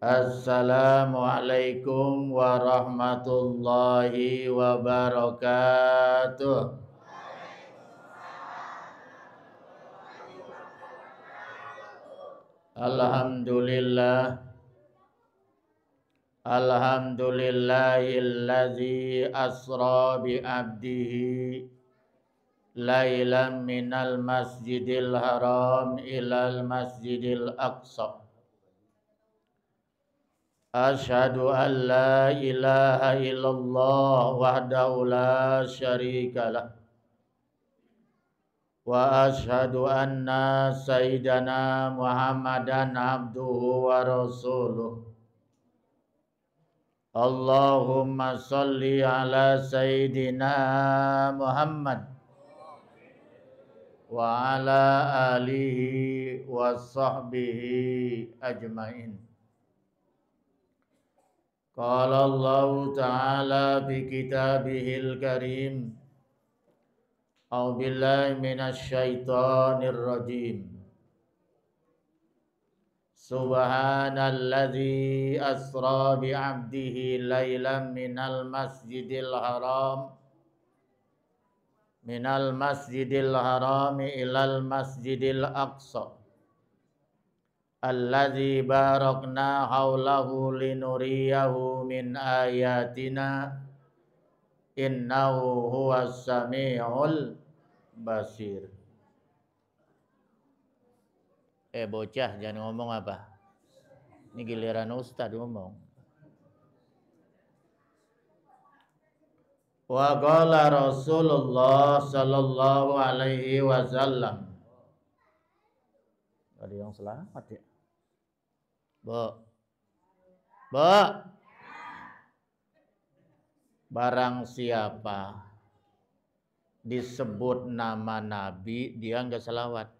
Assalamualaikum warahmatullahi wabarakatuh. Alhamdulillah. Alhamdulillahillazi asra bi abdihi lailan minal masjidil haram ilal masjidil aqsa. Asyhadu an la ilaha illallah wahdahu la syarikalah. Wa asyhadu anna sayyidana Muhammadan abduhu wa rasuluh. Allahumma salli ala sayyidina Muhammad wa ala alihi wa sahbihi ajmain. Qala Allah Ta'ala fi kitabihil karim. A'udzu billahi minasy syaithanir rajim. Subhanalladzi asra bi 'abdihi lailan minal masjidil haram ilal masjidil aqsa alladzi barakna haulahu linuriyahu min ayatina innahu huwas samiul basir. Bocah jangan ngomong apa? Ini giliran ustaz ngomong. Wa qala Rasulullah sallallahu alaihi wasallam. Ada yang selamat ya? Barang siapa disebut nama Nabi, dia enggak selawat.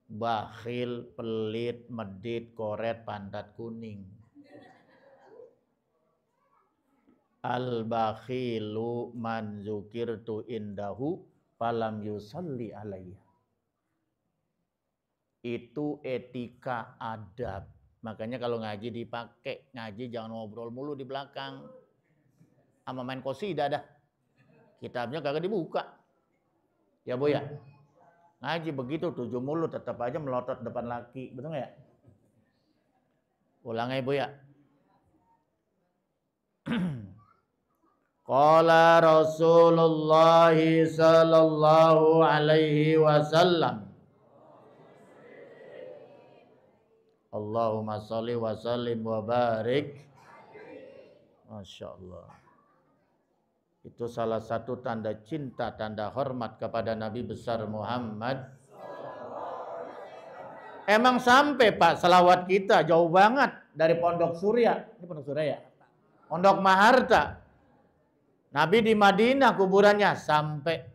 Bakhil, pelit, medit, koret, pantat kuning. Al-bakhilu man zukirtu indahu falam yusalli alayya. Itu etika adab. Makanya kalau ngaji dipakai, ngaji jangan ngobrol mulu di belakang. Sama main qasidah dah. Kitabnya kagak dibuka. Ya Bu ya? Ngaji begitu 7 mulut tetap aja melotot depan laki. Betul nggak ya? Ulang ya Bu ya. Qala Rasulullah sallallahu alaihi wasallam. Allahumma sholli wa sallim wa barik. Masya Allah. Itu salah satu tanda cinta, tanda hormat kepada Nabi besar Muhammad. Emang sampai Pak selawat kita jauh banget dari Pondok Surya. Ini Pondok Surya ya? Pondok Maharta. Nabi di Madinah kuburannya sampai.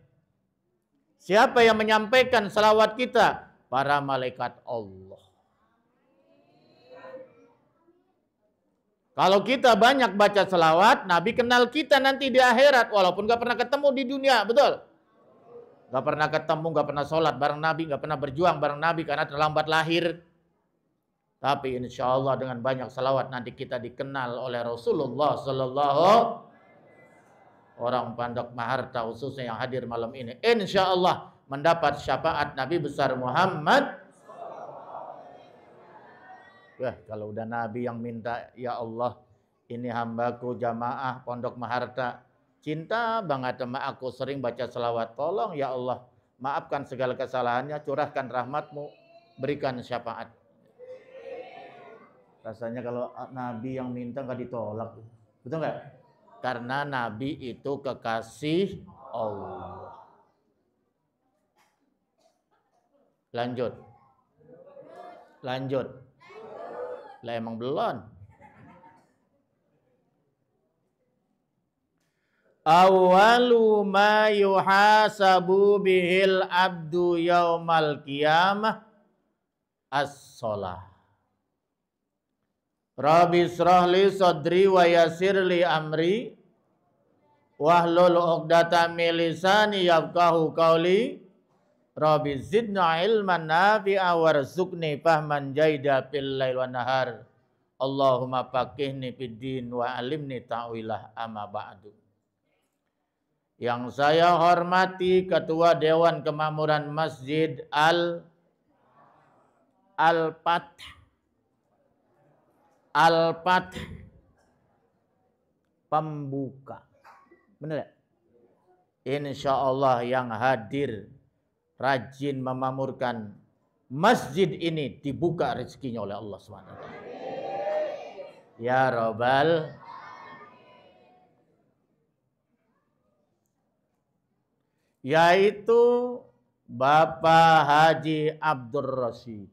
Siapa yang menyampaikan selawat kita? Para malaikat Allah. Kalau kita banyak baca selawat, Nabi kenal kita nanti di akhirat. Walaupun gak pernah ketemu di dunia, betul? Gak pernah ketemu, gak pernah sholat bareng Nabi, gak pernah berjuang bareng Nabi karena terlambat lahir. Tapi insya Allah dengan banyak selawat nanti kita dikenal oleh Rasulullah Sallallahu. Orang Pondok Maharta khususnya yang hadir malam ini. Insya Allah mendapat syafaat Nabi besar Muhammad. Wah, kalau udah Nabi yang minta, ya Allah, ini hambaku jamaah Pondok Maharta, cinta banget sama aku, sering baca selawat. Tolong ya Allah, maafkan segala kesalahannya, curahkan rahmatmu, berikan syafaat. Rasanya kalau Nabi yang minta nggak ditolak. Betul nggak? Karena Nabi itu kekasih Allah. Lanjut. Lah emang belum. Awalu ma yuhasabu bihil abdu yaumal qiyamah as-shalah. Rabbi shrahli sadri wa yassirli amri wahlul 'uqdatam min lisani yafqahu qawli. Rabbi zidna ilman nafi'a warzuqni fahman jaida fil lail wan nahar Allahumma faqihni fid din wa alimni ta'wilah amma ba'du. Yang saya hormati Ketua Dewan Kemakmuran Masjid Al-Fath pembuka. Benar ya? Insya Allah yang hadir rajin memakmurkan masjid ini dibuka rezekinya oleh Allah SWT. Ya Rabbal. Yaitu Bapak Haji Abdur Rasyid.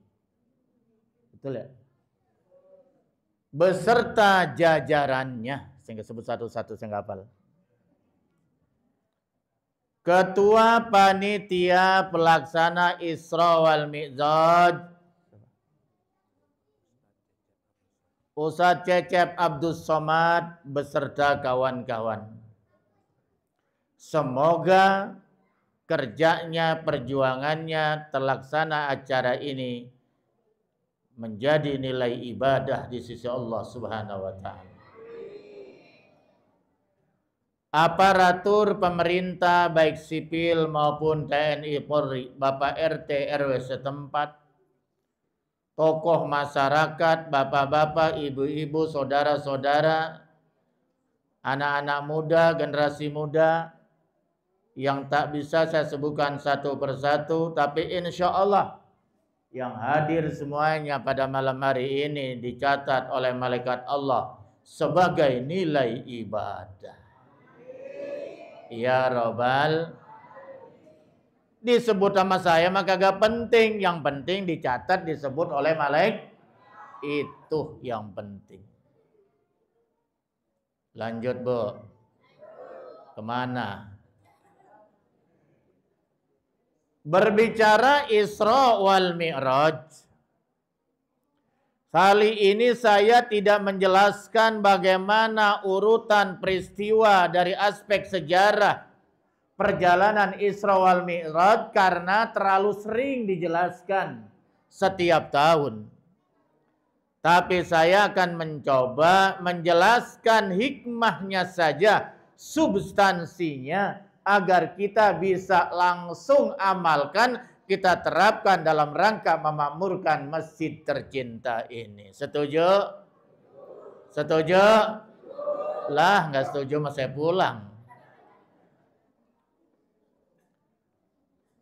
Betul ya? Beserta jajarannya. Saya sebut satu-satu, saya nggak hafal. Ketua Panitia Pelaksana Isra wal Mi'raj Ustadz Cecep Abdus Somad beserta kawan-kawan. Semoga kerjanya, perjuangannya, terlaksana acara ini menjadi nilai ibadah di sisi Allah Subhanahu wa Ta'ala. Aparatur pemerintah baik sipil maupun TNI Polri, Bapak RT RW setempat, tokoh masyarakat, bapak-bapak, ibu-ibu, saudara-saudara, anak-anak muda, generasi muda yang tak bisa saya sebutkan satu persatu, tapi insya Allah yang hadir semuanya pada malam hari ini dicatat oleh malaikat Allah sebagai nilai ibadah. Ya Rabbal. Disebut sama saya maka gak penting. Yang penting dicatat disebut oleh malaikat. Itu yang penting. Lanjut Bu. Kemana? Berbicara Isra wal Mi'raj. Kali ini saya tidak menjelaskan bagaimana urutan peristiwa dari aspek sejarah perjalanan Isra wal Mi'raj karena terlalu sering dijelaskan setiap tahun. Tapi saya akan mencoba menjelaskan hikmahnya saja, substansinya, agar kita bisa langsung amalkan, kita terapkan dalam rangka memakmurkan masjid tercinta ini. Setuju? Setuju? Lah, nggak setuju mas saya pulang.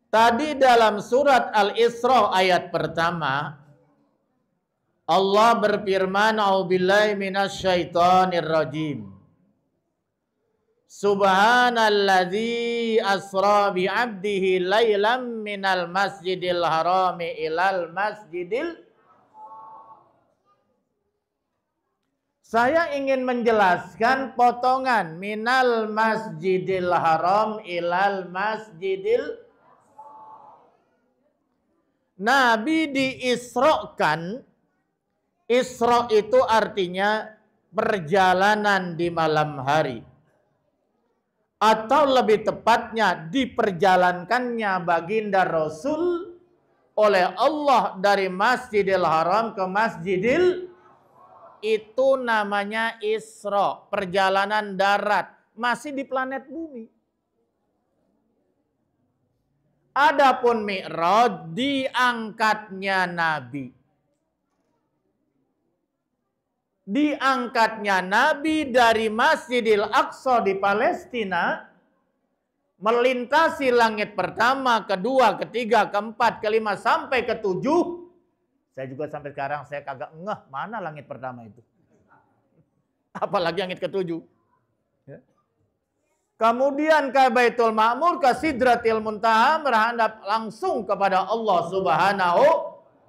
Tadi dalam surat Al-Isra ayat pertama, Allah berfirman, "A'udzubillahi minasyaitonir rajim. Subhanalladzi asra bi'abdihi lailam minal masjidil harami ilal masjidil." Saya ingin menjelaskan potongan minal masjidil haram ilal masjidil. Nabi diisrokan. Isra itu artinya perjalanan di malam hari. Atau lebih tepatnya diperjalankannya baginda Rasul oleh Allah dari Masjidil Haram ke Masjidil, itu namanya Isra, perjalanan darat, masih di planet bumi. Adapun Mi'raj, diangkatnya Nabi. Diangkatnya Nabi dari Masjidil Aqsa di Palestina, melintasi langit pertama, kedua, ketiga, keempat, kelima, sampai ketujuh. Saya juga sampai sekarang saya kagak ngeh mana langit pertama itu. Apalagi langit ketujuh. Ya. Kemudian ke Baitul Ma'mur, ke Sidratil Muntaha, berhadap langsung kepada Allah Subhanahu,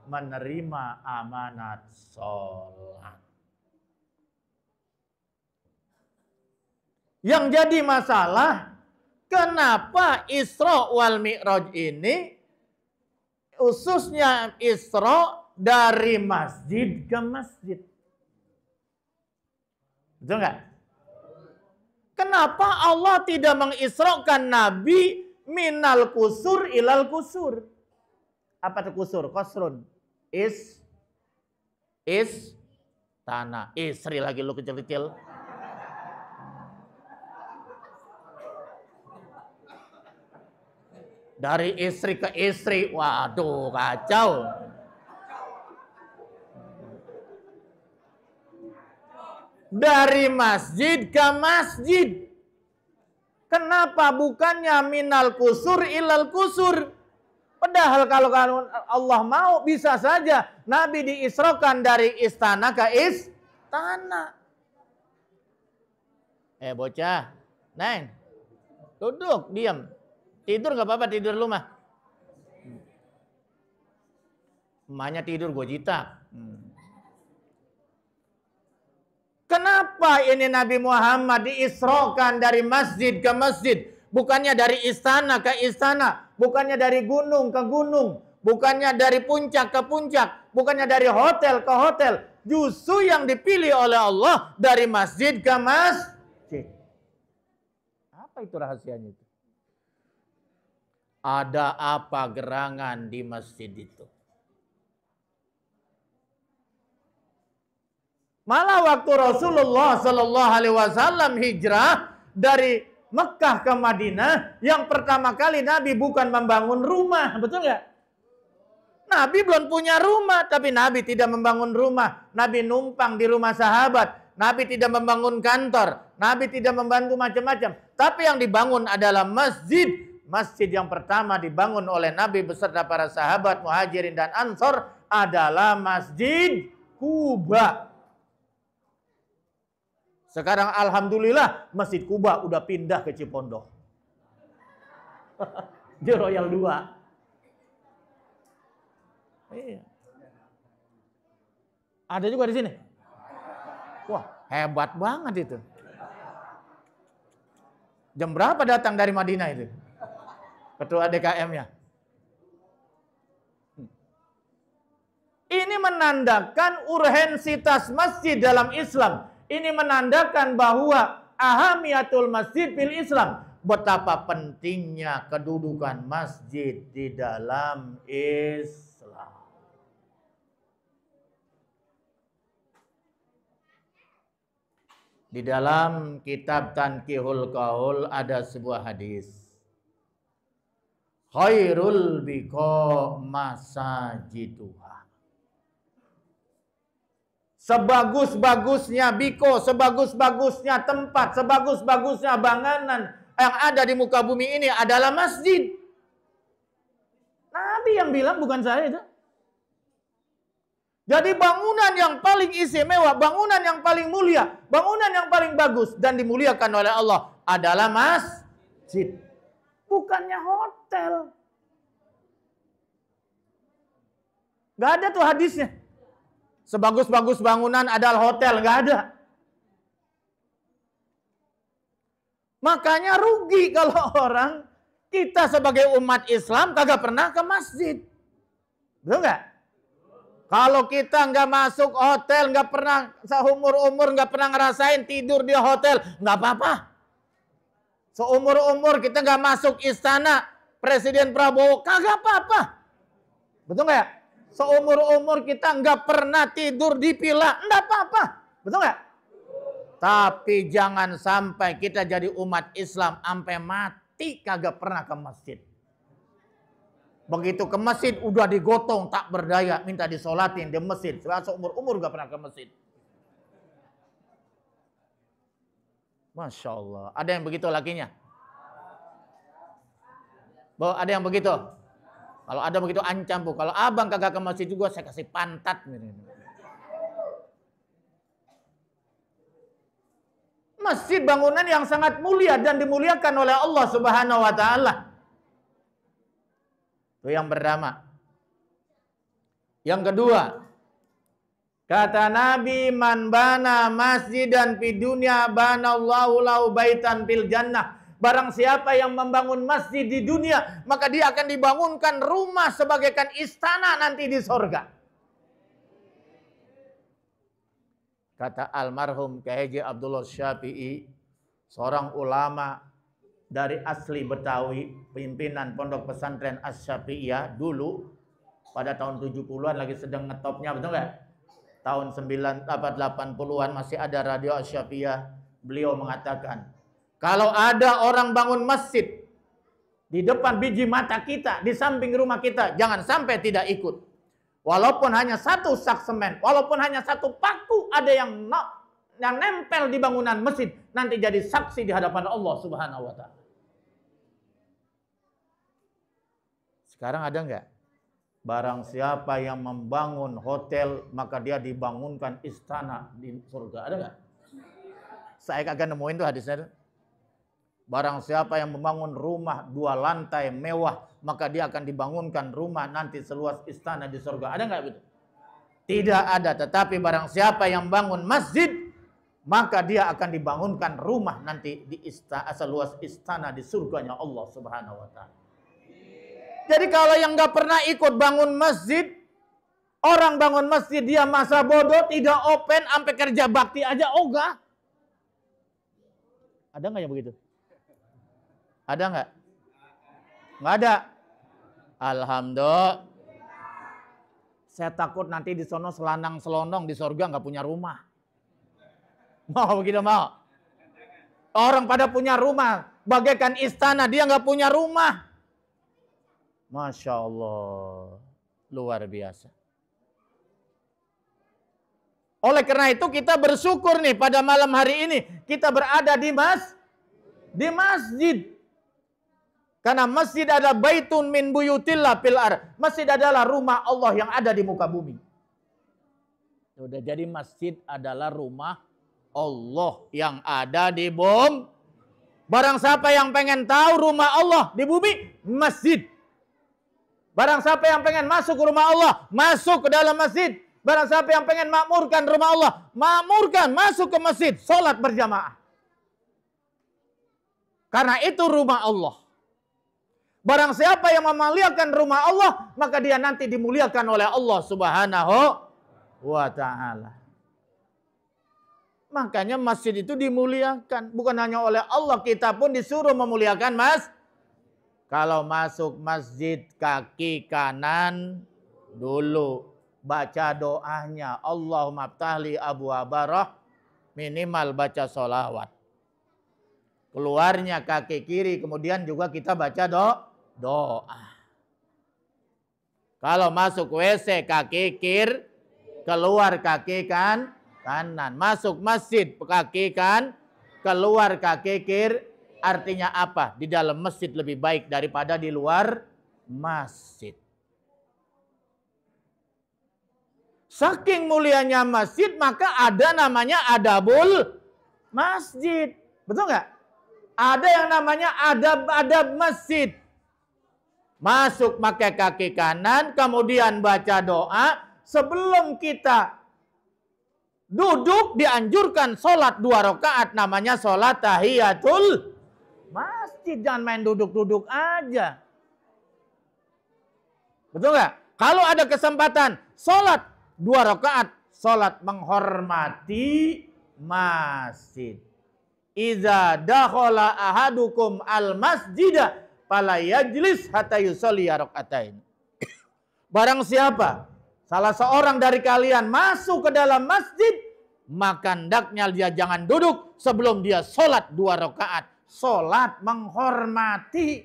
menerima amanat sholat. Yang jadi masalah, kenapa Isra wal Mi'raj ini, khususnya Isra dari masjid ke masjid. Betul nggak? Kenapa Allah tidak mengisrokan Nabi minal kusur ilal kusur? Apa itu kusur? Qasrun. Tanah. Istri lagi lu kecil-kecil. Dari istri ke istri. Waduh, kacau. Dari masjid ke masjid. Kenapa bukannya minal kusur ilal kusur? Padahal kalau Allah mau bisa saja Nabi diisrokan dari istana ke istana. Bocah, Neng, duduk, diam. Tidur nggak apa-apa, tidur lu mah. Emaknya tidur, gue jitak. Kenapa ini Nabi Muhammad diisrokan dari masjid ke masjid? Bukannya dari istana ke istana. Bukannya dari gunung ke gunung. Bukannya dari puncak ke puncak. Bukannya dari hotel ke hotel. Justru yang dipilih oleh Allah dari masjid ke masjid. Apa itu rahasianya itu? Ada apa gerangan di masjid itu? Malah waktu Rasulullah Sallallahu Alaihi Wasallam hijrah dari Mekah ke Madinah, yang pertama kali Nabi bukan membangun rumah, betul nggak? Nabi belum punya rumah, tapi Nabi tidak membangun rumah. Nabi numpang di rumah sahabat. Nabi tidak membangun kantor. Nabi tidak membantu macam-macam. Tapi yang dibangun adalah masjid. Masjid yang pertama dibangun oleh Nabi beserta para sahabat Muhajirin dan Ansor adalah Masjid Kuba. Sekarang alhamdulillah Masjid Kuba udah pindah ke Cipondoh. Di Royal 2. Iya. Ada juga di sini. Wah, hebat banget itu. Jam berapa datang dari Madinah itu? Ketua DKM-nya. Ini menandakan urgensitas masjid dalam Islam. Ini menandakan bahwa ahamiyatul masjid fil Islam. Betapa pentingnya kedudukan masjid di dalam Islam. Di dalam kitab Tanqihul Qaul ada sebuah hadis. Khairul biqa masajiduha. Sebagus-bagusnya biko, sebagus-bagusnya tempat, sebagus-bagusnya bangunan yang ada di muka bumi ini adalah masjid. Nabi yang bilang, bukan saya itu. Jadi bangunan yang paling istimewa, bangunan yang paling mulia, bangunan yang paling bagus dan dimuliakan oleh Allah adalah masjid. Bukannya hotel. Gak ada tuh hadisnya. Sebagus-bagus bangunan adalah hotel. Gak ada. Makanya rugi kalau orang, kita sebagai umat Islam kagak pernah ke masjid. Betul gak? Kalau kita nggak masuk hotel, nggak pernah seumur-umur nggak pernah ngerasain tidur di hotel, nggak apa-apa. Seumur-umur kita nggak masuk istana Presiden Prabowo, kagak apa-apa. Betul nggak? Seumur-umur kita nggak pernah tidur di villa, nggak apa-apa. Betul nggak? Tapi jangan sampai kita jadi umat Islam sampai mati kagak pernah ke masjid. Begitu ke masjid udah digotong tak berdaya, minta disolatin di masjid. Seumur-umur gak pernah ke masjid. Masya Allah. Ada yang begitu lakinya? Bahwa ada yang begitu? Kalau ada begitu ancam bu. Kalau abang kagak ke masjid juga saya kasih pantat. Masjid bangunan yang sangat mulia dan dimuliakan oleh Allah Subhanahu wa taala. Itu yang pertama. Yang kedua, kata Nabi, man bana masjidan fid dunya banallahu lahu baitan fil jannah. Barang siapa yang membangun masjid di dunia, maka dia akan dibangunkan rumah sebagaikan istana nanti di sorga. Kata almarhum K.H. Abdullah Syafi'i, seorang ulama dari asli Betawi, pimpinan pondok pesantren Asy-Syafi'iyah dulu pada tahun 70-an lagi sedang ngetopnya, betul nggak? tahun 80-an masih ada radio Asyafiyah. Beliau mengatakan, kalau ada orang bangun masjid di depan biji mata kita, di samping rumah kita, jangan sampai tidak ikut. Walaupun hanya satu sak semen, walaupun hanya satu paku ada yang nempel di bangunan masjid, nanti jadi saksi di hadapan Allah Subhanahu wa taala. Sekarang ada enggak? Barang siapa yang membangun hotel, maka dia dibangunkan istana di surga. Ada enggak? Saya kagak nemuin tuh hadisnya. Barang siapa yang membangun rumah 2 lantai mewah, maka dia akan dibangunkan rumah nanti seluas istana di surga. Ada nggak begitu? Tidak ada. Tetapi barang siapa yang bangun masjid, maka dia akan dibangunkan rumah nanti di seluas istana di surganya Allah Subhanahu wa taala. Jadi kalau yang nggak pernah ikut bangun masjid, orang bangun masjid dia masa bodoh, tidak open, sampai kerja bakti aja ogah. Ada nggak yang begitu? Ada nggak? Nggak ada. Alhamdulillah. Saya takut nanti di sono selanang-selonong di surga nggak punya rumah. Mau begitu mau? Orang pada punya rumah, bagaikan istana, dia nggak punya rumah. Masya Allah, luar biasa. Oleh karena itu kita bersyukur nih pada malam hari ini kita berada di masjid. Karena masjid adalah baitun min buyutillah fil ard. Masjid adalah rumah Allah yang ada di muka bumi. Udah, jadi masjid adalah rumah Allah yang ada di bumi. Barang siapa yang pengen tahu rumah Allah di bumi, masjid. Barang siapa yang pengen masuk ke rumah Allah, masuk ke dalam masjid. Barang siapa yang pengen makmurkan rumah Allah, makmurkan, masuk ke masjid, sholat berjamaah. Karena itu rumah Allah. Barang siapa yang memuliakan rumah Allah, maka dia nanti dimuliakan oleh Allah Subhanahu wa ta'ala. Makanya masjid itu dimuliakan. Bukan hanya oleh Allah, kita pun disuruh memuliakan Kalau masuk masjid, kaki kanan dulu. Baca doanya. Allahumma ftahli abwaaba, minimal baca sholawat. Keluarnya kaki kiri, kemudian juga kita baca doa. Kalau masuk WC kaki kiri, keluar kaki kanan. Masuk masjid kaki keluar kaki kiri. Artinya apa? Di dalam masjid lebih baik daripada di luar masjid. Saking mulianya masjid, maka ada namanya adabul masjid. Betul nggak? Ada yang namanya adab masjid. Masuk pakai kaki kanan, kemudian baca doa. Sebelum kita duduk, dianjurkan sholat 2 rakaat. Namanya sholat tahiyatul masjid. Jangan main duduk-duduk aja. Betul nggak? Kalau ada kesempatan, sholat 2 rakaat. Sholat menghormati masjid. Iza dakhala ahadukum al masjidah fala yajlis hatta yusolli rakaatain. Barang siapa salah seorang dari kalian masuk ke dalam masjid, maka hendaknya dia jangan duduk sebelum dia sholat 2 rakaat. Sholat menghormati.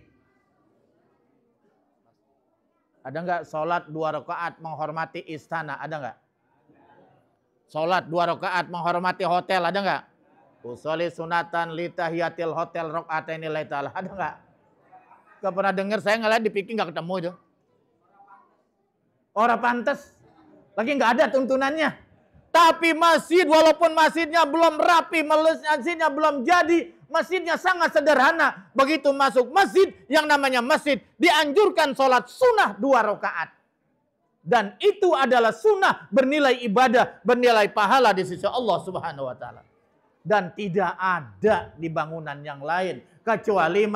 Ada nggak sholat 2 rakaat menghormati istana? Ada nggak? Sholat 2 rakaat menghormati hotel? Ada nggak? Usolli sunatan litahiyatil hotel rakaataini lillahi ta'ala. Ada nggak? Gak pernah dengar, saya ngeliat di pikir nggak ketemu itu. Orang pantas. Lagi nggak ada tuntunannya. Tapi masjid, walaupun masjidnya belum rapi, masjidnya belum jadi, masjidnya sangat sederhana. Begitu masuk masjid, yang namanya masjid, dianjurkan sholat sunnah 2 rakaat. Dan itu adalah sunnah bernilai ibadah, bernilai pahala di sisi Allah Subhanahu wa ta'ala. Dan tidak ada di bangunan yang lain kecuali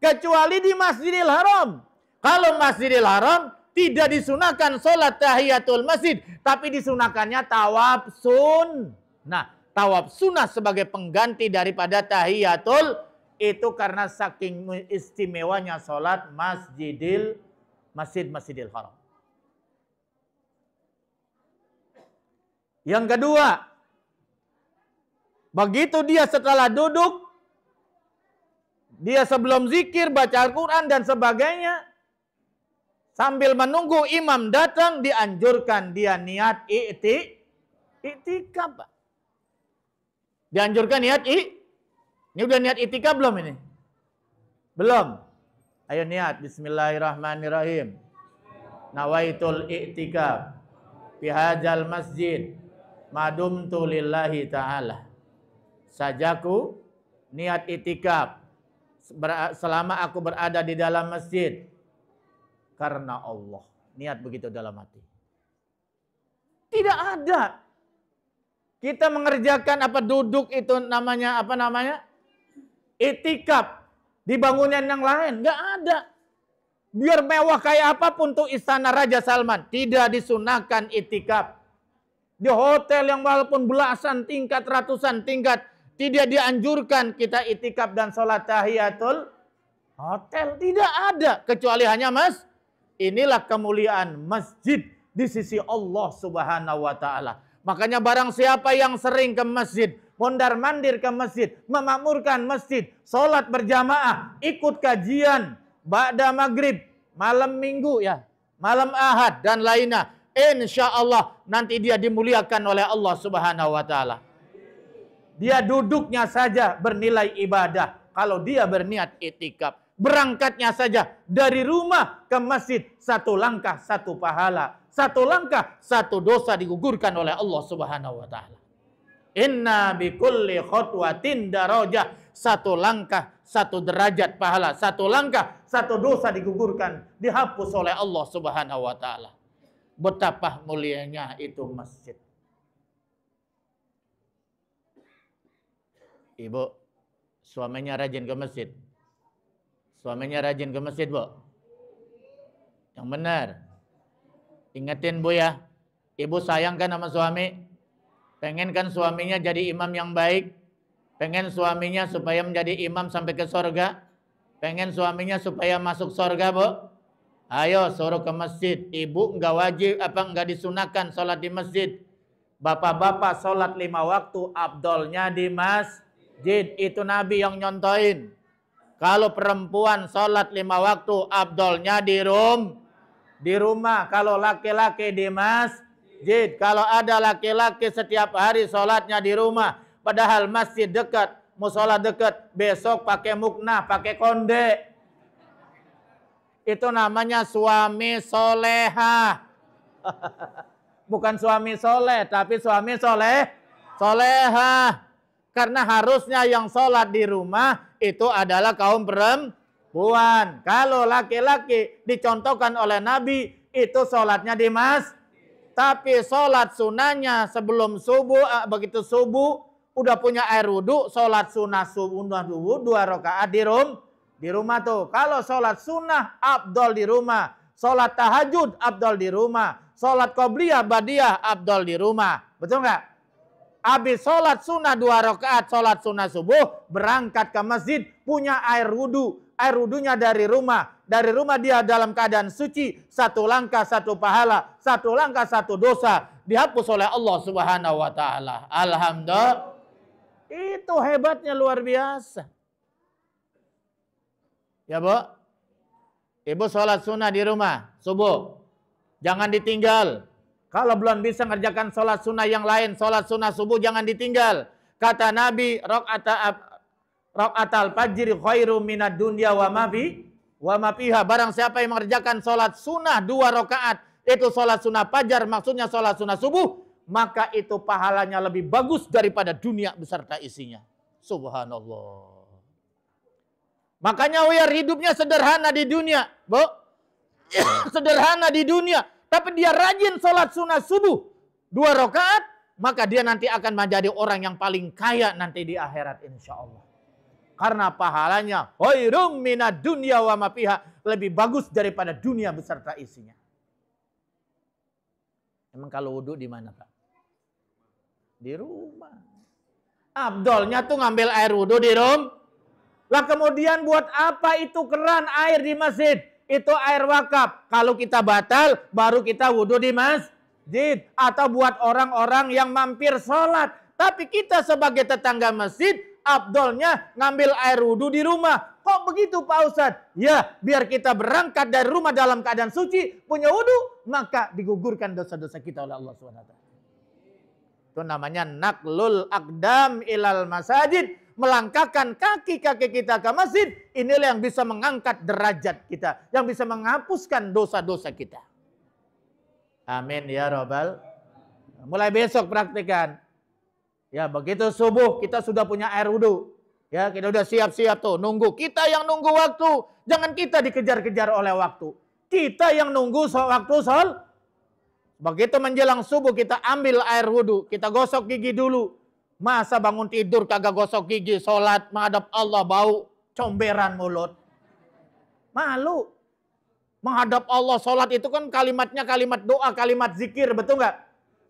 kecuali di Masjidil Haram. Kalau Masjidil Haram tidak disunahkan sholat tahiyatul masjid, tapi disunahkannya tawaf sunnah. Tawaf sunnah sebagai pengganti daripada tahiyatul itu karena saking istimewanya sholat Masjidil Haram. Yang kedua, begitu dia setelah duduk, dia sebelum zikir, baca Al-Quran dan sebagainya, sambil menunggu imam datang, dianjurkan dia niat i'tikaf. Dianjurkan niat ini udah niat i'tikaf belum ini? Belum. Ayo niat. Bismillahirrahmanirrahim. Nawaitul i'tikaf fi hadzal masjid madumtu lillahi ta'ala. Sajaku niat i'tikaf selama aku berada di dalam masjid karena Allah. Niat begitu dalam hati. Tidak ada. Kita mengerjakan duduk itu namanya i'tikaf di bangunan yang lain. Enggak ada. Biar mewah kayak apapun tuh istana Raja Salman, tidak disunahkan i'tikaf. Di hotel yang walaupun belasan tingkat, ratusan tingkat, tidak dianjurkan kita i'tikaf dan sholat tahiyatul hotel. Tidak ada. Kecuali hanya inilah kemuliaan masjid di sisi Allah Subhanahu wa ta'ala. Makanya barang siapa yang sering ke masjid, mondar-mandir ke masjid, memakmurkan masjid, sholat berjamaah, ikut kajian, ba'da maghrib, malam minggu ya, malam ahad dan lainnya, insya Allah nanti dia dimuliakan oleh Allah Subhanahu wa ta'ala. Dia duduknya saja bernilai ibadah kalau dia berniat i'tikaf. Berangkatnya saja dari rumah ke masjid, satu langkah satu pahala, satu langkah satu dosa digugurkan oleh Allah Subhanahu wa ta'ala. Inna bikulli khutwatin darajah. Satu langkah satu derajat pahala, satu langkah satu dosa digugurkan, dihapus oleh Allah Subhanahu wa ta'ala. Betapa mulianya itu masjid. Ibu, suaminya rajin ke masjid. Suaminya rajin ke masjid, Bu. Yang benar. Ingetin, Bu ya. Ibu sayang kan sama suami? Pengen kan suaminya jadi imam yang baik? Pengen suaminya supaya menjadi imam sampai ke surga? Pengen suaminya supaya masuk surga, Bu? Ayo suruh ke masjid. Ibu enggak wajib, enggak disunahkan sholat di masjid. Bapak-bapak sholat 5 waktu, afdolnya di masjid. Itu Nabi yang nyontoin. Kalau perempuan sholat 5 waktu, afdolnya di rumah. Kalau laki-laki di masjid. Kalau ada laki-laki setiap hari sholatnya di rumah, padahal masjid dekat, musola dekat, besok pakai mukna, pakai konde. Itu namanya suami soleha. Bukan suami soleh, tapi suami soleha. Karena harusnya yang sholat di rumah itu adalah kaum perempuan. Kalau laki-laki dicontohkan oleh Nabi itu sholatnya di masjid. Tapi sholat sunahnya sebelum subuh, begitu subuh udah punya air wudhu, sholat sunnah subuh 2 rakaat di rumah tuh. Kalau sholat sunnah afdol di rumah, sholat tahajud afdol di rumah, sholat qobliyah badiyah afdol di rumah. Betul nggak? Habis sholat sunnah 2 rakaat, sholat sunnah subuh, berangkat ke masjid, punya air wudhu. Air wudhunya dari rumah. Dari rumah dia dalam keadaan suci. Satu langkah, satu pahala. Satu langkah, satu dosa. Dihapus oleh Allah Subhanahu wa ta'ala. Alhamdulillah. Itu hebatnya luar biasa. Ya, Bu? Ibu sholat sunnah di rumah, subuh. Jangan ditinggal. Kalau belum bisa ngerjakan sholat sunnah yang lain, sholat sunnah subuh jangan ditinggal. Kata Nabi, rakaatal fajri khairu minad dunya wa ma fiha. Barang siapa yang mengerjakan sholat sunnah 2 rakaat, itu sholat sunnah fajar, maksudnya sholat sunnah subuh, maka itu pahalanya lebih bagus daripada dunia beserta isinya. Subhanallah. Makanya hidupnya sederhana di dunia, Bu. Sederhana di dunia. Tapi dia rajin sholat sunnah subuh 2 rakaat, maka dia nanti akan menjadi orang yang paling kaya nanti di akhirat insya Allah. Karena pahalanya khairum minad dunya wa ma fiha, lebih bagus daripada dunia beserta isinya. Emang kalau wudhu di mana, Pak? Di rumah. Afdolnya tuh ngambil air wudhu di rumah. Lah kemudian buat apa itu keran air di masjid? Itu air wakaf. Kalau kita batal, baru kita wudhu di masjid. masjid. Atau buat orang-orang yang mampir sholat. Tapi kita sebagai tetangga masjid, afdolnya ngambil air wudhu di rumah. Kok begitu Pak Ustadz? Ya, biar kita berangkat dari rumah dalam keadaan suci, punya wudhu, maka digugurkan dosa-dosa kita oleh Allah SWT. Itu namanya naklul akdam ilal masajid. Melangkahkan kaki-kaki kita ke masjid. Inilah yang bisa mengangkat derajat kita. Yang bisa menghapuskan dosa-dosa kita. Amin ya Rabbal. Mulai besok praktikan. Ya, begitu subuh kita sudah punya air wudhu. Ya, kita udah siap-siap tuh nunggu. Kita yang nunggu waktu. Jangan kita dikejar-kejar oleh waktu. Kita yang nunggu waktu sol. Begitu menjelang subuh kita ambil air wudhu. Kita gosok gigi dulu. Masa bangun tidur kagak gosok gigi, sholat, menghadap Allah bau comberan mulut. Malu. Menghadap Allah, sholat itu kan kalimatnya kalimat doa, kalimat zikir, betul nggak?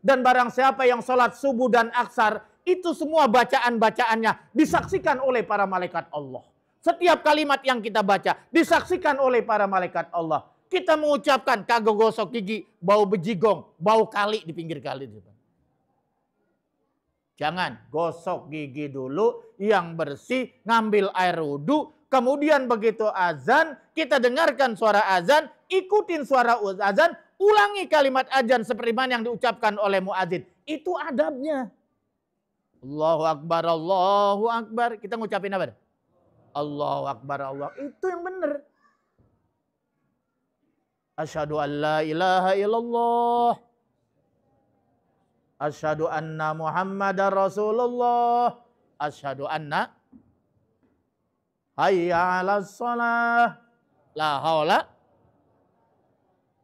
Dan barang siapa yang sholat subuh dan aksar, itu semua bacaan-bacaannya disaksikan oleh para malaikat Allah. Setiap kalimat yang kita baca disaksikan oleh para malaikat Allah. Kita mengucapkan kagak gosok gigi, bau bejigong, bau kali di pinggir kali. Jangan, gosok gigi dulu yang bersih, ngambil air wudhu. Kemudian begitu azan, kita dengarkan suara azan, ikutin suara azan, ulangi kalimat azan seperti mana yang diucapkan oleh muadzin. Itu adabnya. Allahu Akbar, Allahu Akbar. Kita ngucapin apa? Allahu Akbar, Allah. Itu yang benar. Asyhadu an la ilaha illallah. Asyhadu anna Muhammadar Rasulullah. Asyhadu anna hayya 'alas shalah. La haula.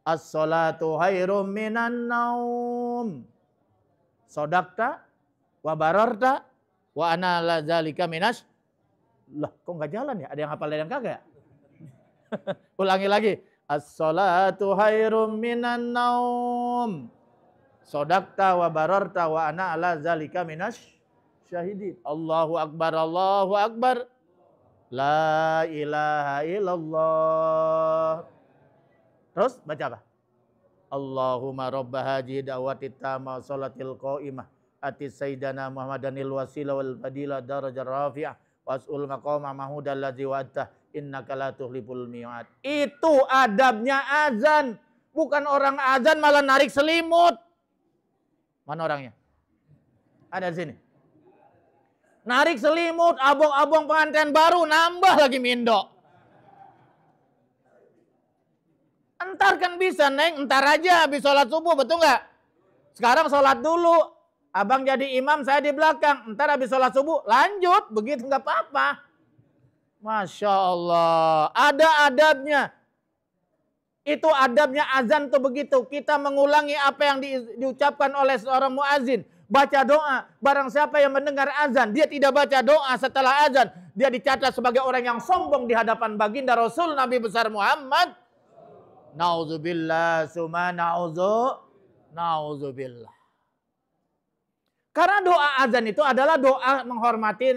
As-salatu khairum minan naum. Sodakta wa bararta wa ana la zalika minas. Lah, kok enggak jalan ya? Ada yang hafal, ada yang kagak ya? Ulangi lagi. As-salatu khairum minan naum. Sodakta wa bararta wa ana ala zalika minas syahidin. Allahu Akbar, Allahu Akbar. La ilaha illallah. Terus baca apa? Allahumma rabba haji da'wati tamma salatil qa'imah ati sayyidana Muhammadanil wasila wal fadila darajar rafi'ah was'ul maqama mahmudal ladzi wa'adta innaka la tuhlibul mi'ad. Itu adabnya azan. Bukan orang azan malah narik selimut. Mana orangnya? Ada di sini. Narik selimut, abong-abong pengantin baru, nambah lagi mindo. Entar kan bisa, Neng. Entar aja habis sholat subuh, betul nggak? Sekarang sholat dulu. Abang jadi imam, saya di belakang. Entar habis sholat subuh, lanjut. Begitu nggak apa-apa. Masya Allah. Ada adabnya. Itu adabnya azan tuh begitu. Kita mengulangi apa yang diucapkan oleh seorang muazin. Baca doa. Barang siapa yang mendengar azan, dia tidak baca doa setelah azan, dia dicatat sebagai orang yang sombong di hadapan baginda Rasul Nabi besar Muhammad. Nauzubillah summa nauzubillah. Karena doa azan itu adalah doa menghormati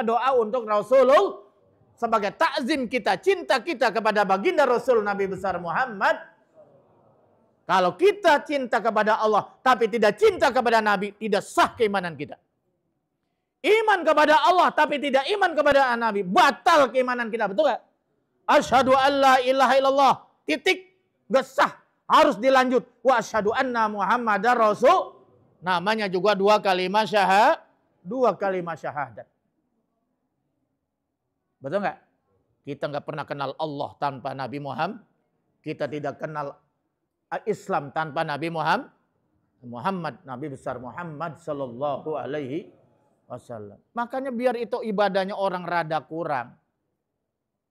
doa untuk Rasulullah sebagai takzim kita, cinta kita kepada baginda Rasul Nabi besar Muhammad. Kalau kita cinta kepada Allah tapi tidak cinta kepada Nabi, tidak sah keimanan kita. Iman kepada Allah tapi tidak iman kepada Nabi, batal keimanan kita, betul gak? Asyhadu an la ilaha illallah, titik. Gak sah, harus dilanjut. Wa asyhadu anna Muhammadar Rasul. Namanya juga dua kalimat syahadat. Betul nggak? Kita nggak pernah kenal Allah tanpa Nabi Muhammad. Kita tidak kenal Islam tanpa Nabi Muhammad, Nabi besar Muhammad sallallahu alaihi wasallam. Makanya biar itu ibadahnya orang rada kurang.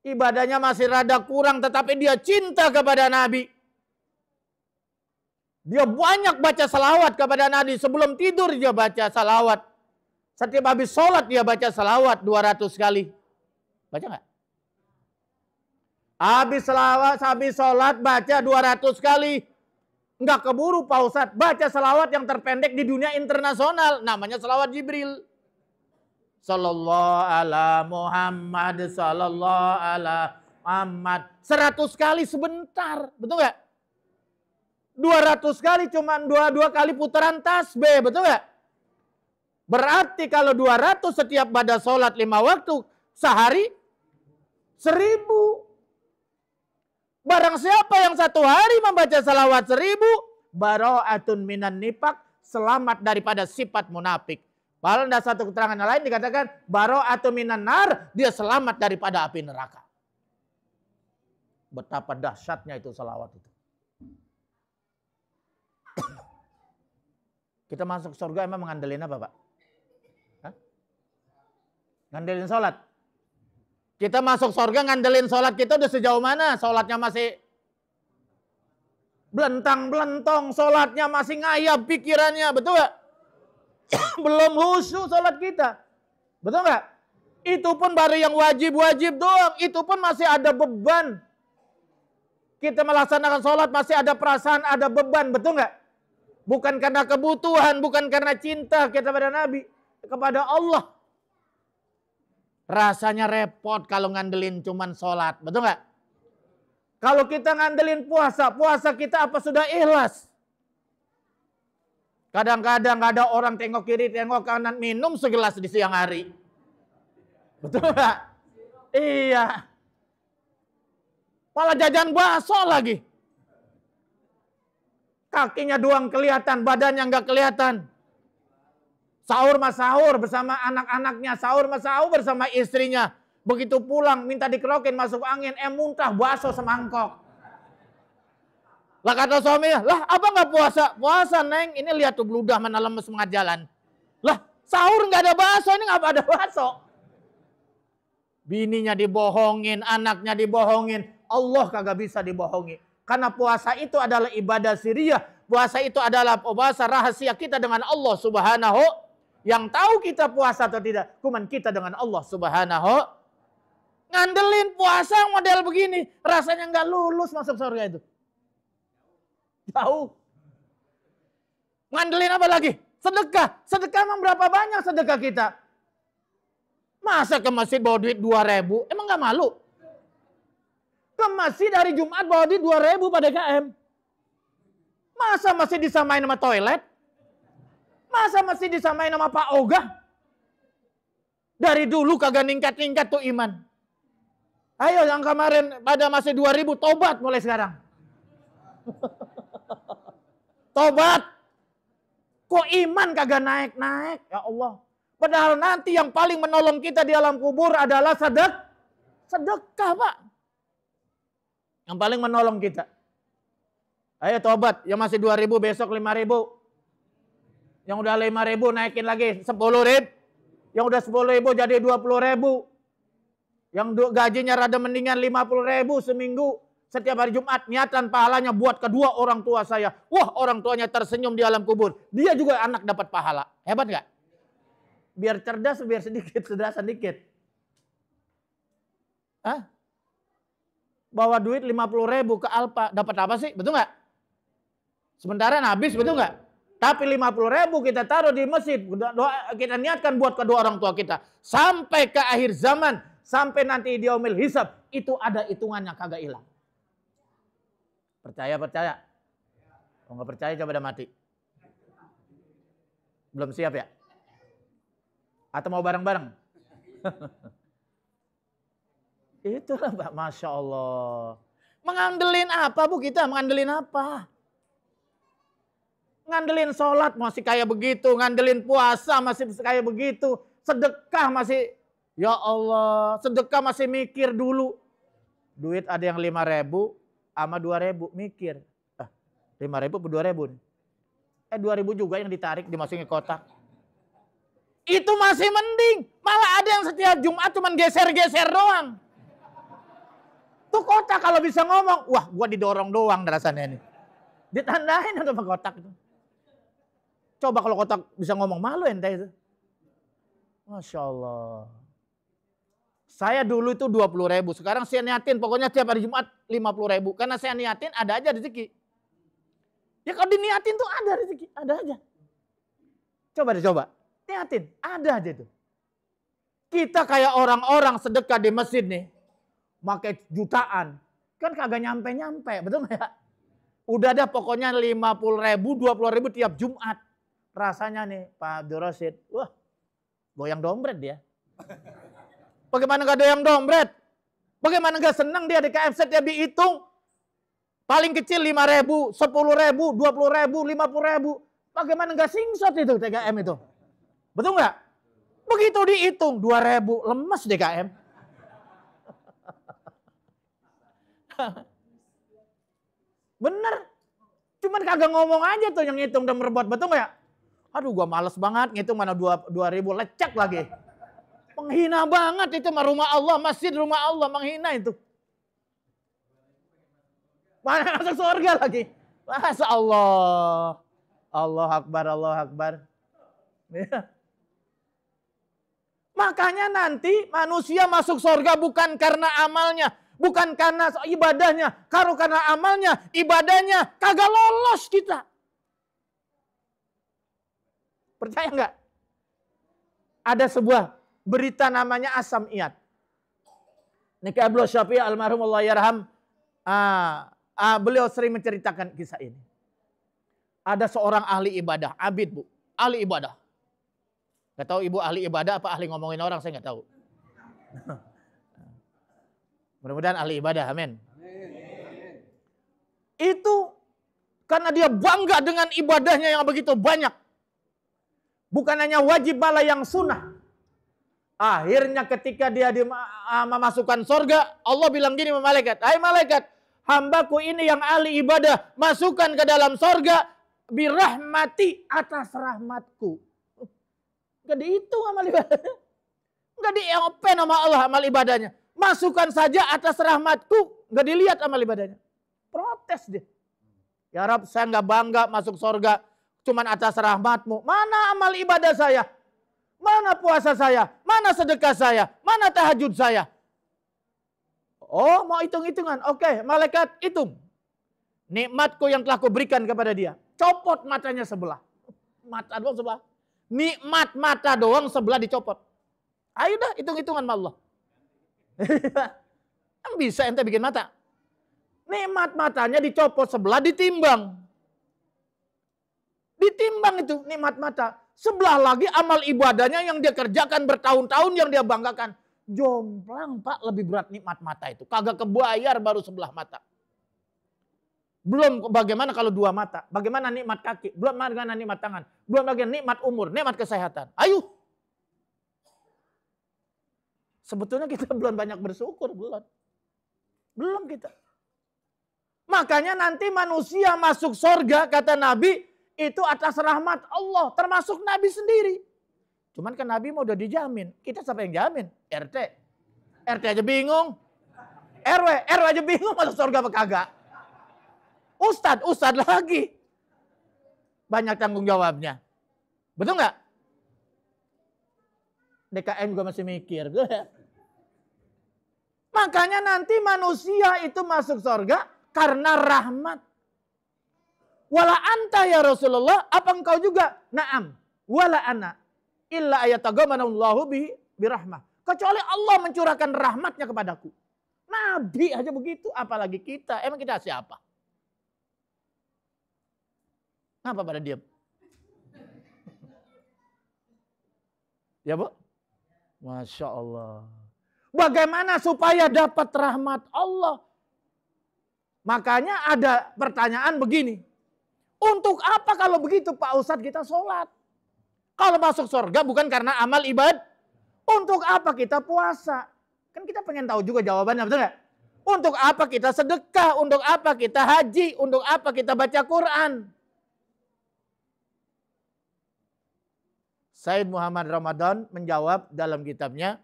Ibadahnya masih rada kurang, tetapi dia cinta kepada Nabi. Dia banyak baca salawat kepada Nabi. Sebelum tidur dia baca salawat. Setiap habis sholat dia baca salawat 200 kali. Baca nggak? Habis salawat, habis sholat baca 200 kali. Nggak keburu Pak Ustadz. Baca salawat yang terpendek di dunia internasional. Namanya salawat Jibril. Sallallahu ala Muhammad, sallallahu ala Muhammad. 100 kali sebentar. Betul nggak? 200 kali cuma dua kali putaran tasbih, betul nggak? Berarti kalau 200 setiap pada sholat 5 waktu sehari 1000. Barang siapa yang satu hari membaca salawat 1000, bara'atun minan nifaq, selamat daripada sifat munafik. Padahal ada satu keterangan lain dikatakan bara'atun minan nar, dia selamat daripada api neraka. Betapa dahsyatnya itu salawat itu. Kita masuk surga emang mengandelin apa, Pak? Hah? Ngandelin sholat. Kita masuk surga ngandelin sholat kita udah sejauh mana? Sholatnya masih belentang-belentong, sholatnya masih ngayap pikirannya, betul nggak? Belum khusyuk sholat kita, betul nggak? Itu pun baru yang wajib-wajib doang, itu pun masih ada beban. Kita melaksanakan sholat masih ada perasaan, ada beban, betul nggak? Bukan karena kebutuhan, bukan karena cinta kita pada Nabi, kepada Allah. Rasanya repot kalau ngandelin cuman sholat, betul nggak? Kalau kita ngandelin puasa, puasa kita apa sudah ikhlas? Kadang-kadang ada orang tengok kiri, tengok kanan, minum segelas di siang hari. Betul nggak? Iya. Malah jajan bakso lagi. Kakinya doang kelihatan, badannya nggak kelihatan. Sahur mas sahur bersama anak-anaknya, sahur mas sahur bersama istrinya. Begitu pulang minta dikerokin masuk angin, muntah bakso semangkok. Lah kata suaminya, lah apa nggak puasa? Puasa neng, ini lihat tuh bludah mana lemes setengah jalan. Lah sahur nggak ada bakso, ini nggak ada bakso. Bininya dibohongin, anaknya dibohongin, Allah kagak bisa dibohongi. Karena puasa itu adalah ibadah siriyah. Puasa itu adalah puasa rahasia kita dengan Allah Subhanahu. Yang tahu kita puasa atau tidak, cuman kita dengan Allah Subhanahu. Ngandelin puasa model begini, rasanya nggak lulus masuk surga itu. Jauh. Ngandelin apa lagi? Sedekah. Sedekah emang berapa banyak sedekah kita? Masa ke masjid bawa duit 2.000? Emang nggak malu? Ke masjid dari Jumat bawa duit 2.000 pada KM. Masa masih disamain sama toilet? Masa masih disamain sama Pak Ogah? Dari dulu kagak ningkat-ningkat tuh iman. Ayo yang kemarin pada masih 2.000 tobat mulai sekarang. Tobat. Kok iman kagak naik-naik? Ya Allah. Padahal nanti yang paling menolong kita di alam kubur adalah sedekah, Pak. Yang paling menolong kita. Ayo tobat, yang masih 2.000 besok 5.000. Yang udah 5.000 naikin lagi 10.000. Yang udah 10.000 jadi 20.000. Yang gajinya rada mendingan 50.000 seminggu. Setiap hari Jumat niatan pahalanya buat kedua orang tua saya. Wah, orang tuanya tersenyum di alam kubur. Dia juga anak dapat pahala. Hebat nggak? Biar cerdas, biar sedikit, cerdas sedikit. Hah? Bawa duit 50.000 ke Alfa, dapat apa sih? Betul nggak? Sementara habis, betul nggak? Tapi 50.000 kita taruh di masjid, kita niatkan buat kedua orang tua kita. Sampai ke akhir zaman, sampai nanti di yaumil hisab, itu ada hitungannya kagak hilang. Percaya? Kalau nggak percaya coba dah mati. Belum siap ya? Atau mau bareng-bareng? Itulah Pak, Masya Allah. Mengandelin apa Bu kita? Mengandelin apa? Ngandelin sholat masih kayak begitu. Ngandelin puasa masih kayak begitu. Sedekah masih, ya Allah. Sedekah masih mikir dulu. Duit ada yang 5.000 sama 2.000. Mikir. 5.000 atau 2.000 nih? 2.000 juga yang ditarik dimasukin ke kotak. Itu masih mending. Malah ada yang setiap Jumat cuma geser-geser doang. Tuh kotak kalau bisa ngomong, wah gua didorong doang rasanya nih. Ditandain atau apa kotak itu. Coba kalau kotak bisa ngomong, malu ente itu. Masya Allah. Saya dulu itu 20.000. Sekarang saya niatin pokoknya tiap hari Jumat 50.000. Karena saya niatin ada aja rezeki. Ya kalau diniatin tuh ada rezeki. Ada aja. Coba. Niatin. Ada aja tuh. Kita kayak orang-orang sedekah di masjid nih. Pakai jutaan. Kan kagak nyampe-nyampe. Betul nggak ya? Udah dah pokoknya 50.000, 20.000 tiap Jumat. Rasanya nih Pak Abdul Rasid, wah goyang dompet dia. Bagaimana gak doyang dompet? Bagaimana gak senang dia di KFC dia dihitung. Paling kecil 5.000, 10.000, 20.000, 50.000. Bagaimana gak singshot itu DKM itu? Betul nggak? Begitu dihitung 2.000, lemes DKM. Bener. Cuman kagak ngomong aja tuh yang ngitung dan berbuat, betul nggak? Aduh gua males banget ngitung mana 2.000 lecek lagi. Menghina banget itu mah rumah Allah, masjid rumah Allah, menghina itu. Mana masuk surga lagi. Masya Allah. Allah Akbar, Allah Akbar. Ya. Makanya nanti manusia masuk surga bukan karena amalnya. Bukan karena ibadahnya. Kalau karena amalnya, ibadahnya, kagak lolos kita. Percaya nggak? Ada sebuah berita namanya Asam Iyad. Nika Abdul Syafi'i almarhum Allah yarham. Beliau sering menceritakan kisah ini. Ada seorang ahli ibadah, abid bu, ahli ibadah. Gak tahu ibu ahli ibadah apa ahli ngomongin orang, saya gak tahu. Mudah-mudahan ahli ibadah, amin. Itu karena dia bangga dengan ibadahnya yang begitu banyak. Bukan hanya wajib malah yang sunnah. Akhirnya ketika dia memasukkan surga, Allah bilang gini sama malaikat, hai malaikat, hambaku ini yang ahli ibadah, masukkan ke dalam surga, birahmati, atas rahmatku. Gak dihitung amal ibadahnya. Gak di-open sama Allah amal ibadahnya. Masukkan saja atas rahmatku. Gak dilihat amal ibadahnya. Protes dia. Ya Rabb, saya gak bangga masuk surga cuman atas rahmatmu. Mana amal ibadah saya? Mana puasa saya? Mana sedekah saya? Mana tahajud saya? Oh, mau hitung-hitungan. Oke, malaikat hitung. Nikmatku yang telah kuberikan kepada dia. Copot matanya sebelah. Mata doang sebelah. Nikmat mata doang sebelah dicopot. Ayo dah hitung-hitungan sama Allah. Bisa ente bikin mata. Nikmat matanya dicopot sebelah, ditimbang. Ditimbang itu nikmat mata. Sebelah lagi amal ibadahnya yang dia kerjakan bertahun-tahun yang dia banggakan. Jomplang Pak, lebih berat nikmat mata itu. Kagak kebayar baru sebelah mata. Belum bagaimana kalau dua mata. Bagaimana nikmat kaki. Belum bagaimana nikmat tangan. Belum bagaimana nikmat umur. Nikmat kesehatan. Ayo. Sebetulnya kita belum banyak bersyukur. Belum kita. Makanya nanti manusia masuk surga kata Nabi. Itu atas rahmat Allah. Termasuk Nabi sendiri. Cuman kan Nabi mau udah dijamin. Kita siapa yang jamin? RT. RT aja bingung. RW aja bingung masuk surga apa kagak. Ustadz lagi. Banyak tanggung jawabnya. Betul nggak? DKM juga masih mikir. Makanya nanti manusia itu masuk surga karena rahmat. Wala anta ya Rasulullah, apa engkau juga? Naam. Wala ana. Illa ayatagamanallahu birahmah. Kecuali Allah mencurahkan rahmatnya kepadaku. Nabi aja begitu, apalagi kita. Emang kita siapa? Kenapa pada diam? Ya Bu? Masya Allah. Bagaimana supaya dapat rahmat Allah? Makanya ada pertanyaan begini. Untuk apa kalau begitu Pak Ustadz kita sholat? Kalau masuk surga bukan karena amal ibadah. Untuk apa kita puasa? Kan kita pengen tahu juga jawabannya, betul nggak? Untuk apa kita sedekah? Untuk apa kita haji? Untuk apa kita baca Quran? Said Muhammad Ramadan menjawab dalam kitabnya,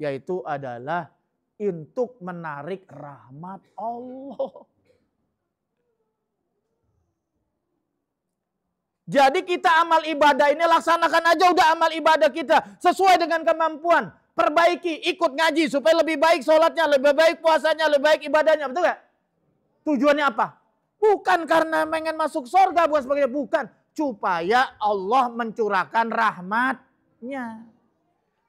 yaitu adalah untuk menarik rahmat Allah. Jadi kita amal ibadah ini laksanakan aja udah amal ibadah kita sesuai dengan kemampuan. Perbaiki, ikut ngaji supaya lebih baik sholatnya, lebih baik puasanya, lebih baik ibadahnya, betul nggak? Tujuannya apa? Bukan karena pengen masuk surga, bukan sebagainya, bukan. Supaya Allah mencurahkan rahmatnya.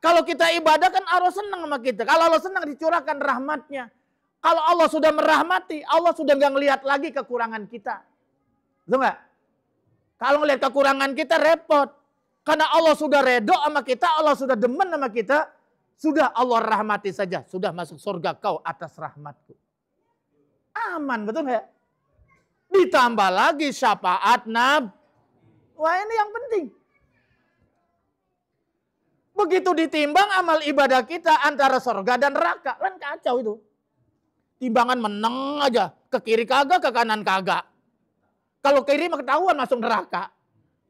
Kalau kita ibadah kan Allah senang sama kita. Kalau Allah senang dicurahkan rahmatnya. Kalau Allah sudah merahmati, Allah sudah nggak ngelihat lagi kekurangan kita. Betul nggak? Kalau ngelihat kekurangan kita repot. Karena Allah sudah redho sama kita, Allah sudah demen sama kita. Sudah Allah rahmati saja. Sudah masuk surga kau atas rahmatku. Aman, betul nggak? Ditambah lagi syafaat Nabi. Wah, ini yang penting. Begitu ditimbang amal ibadah kita antara surga dan neraka. Kan kacau itu. Timbangan meneng aja. Ke kiri kagak, ke kanan kagak. Kalau kiri mah ketahuan masuk neraka.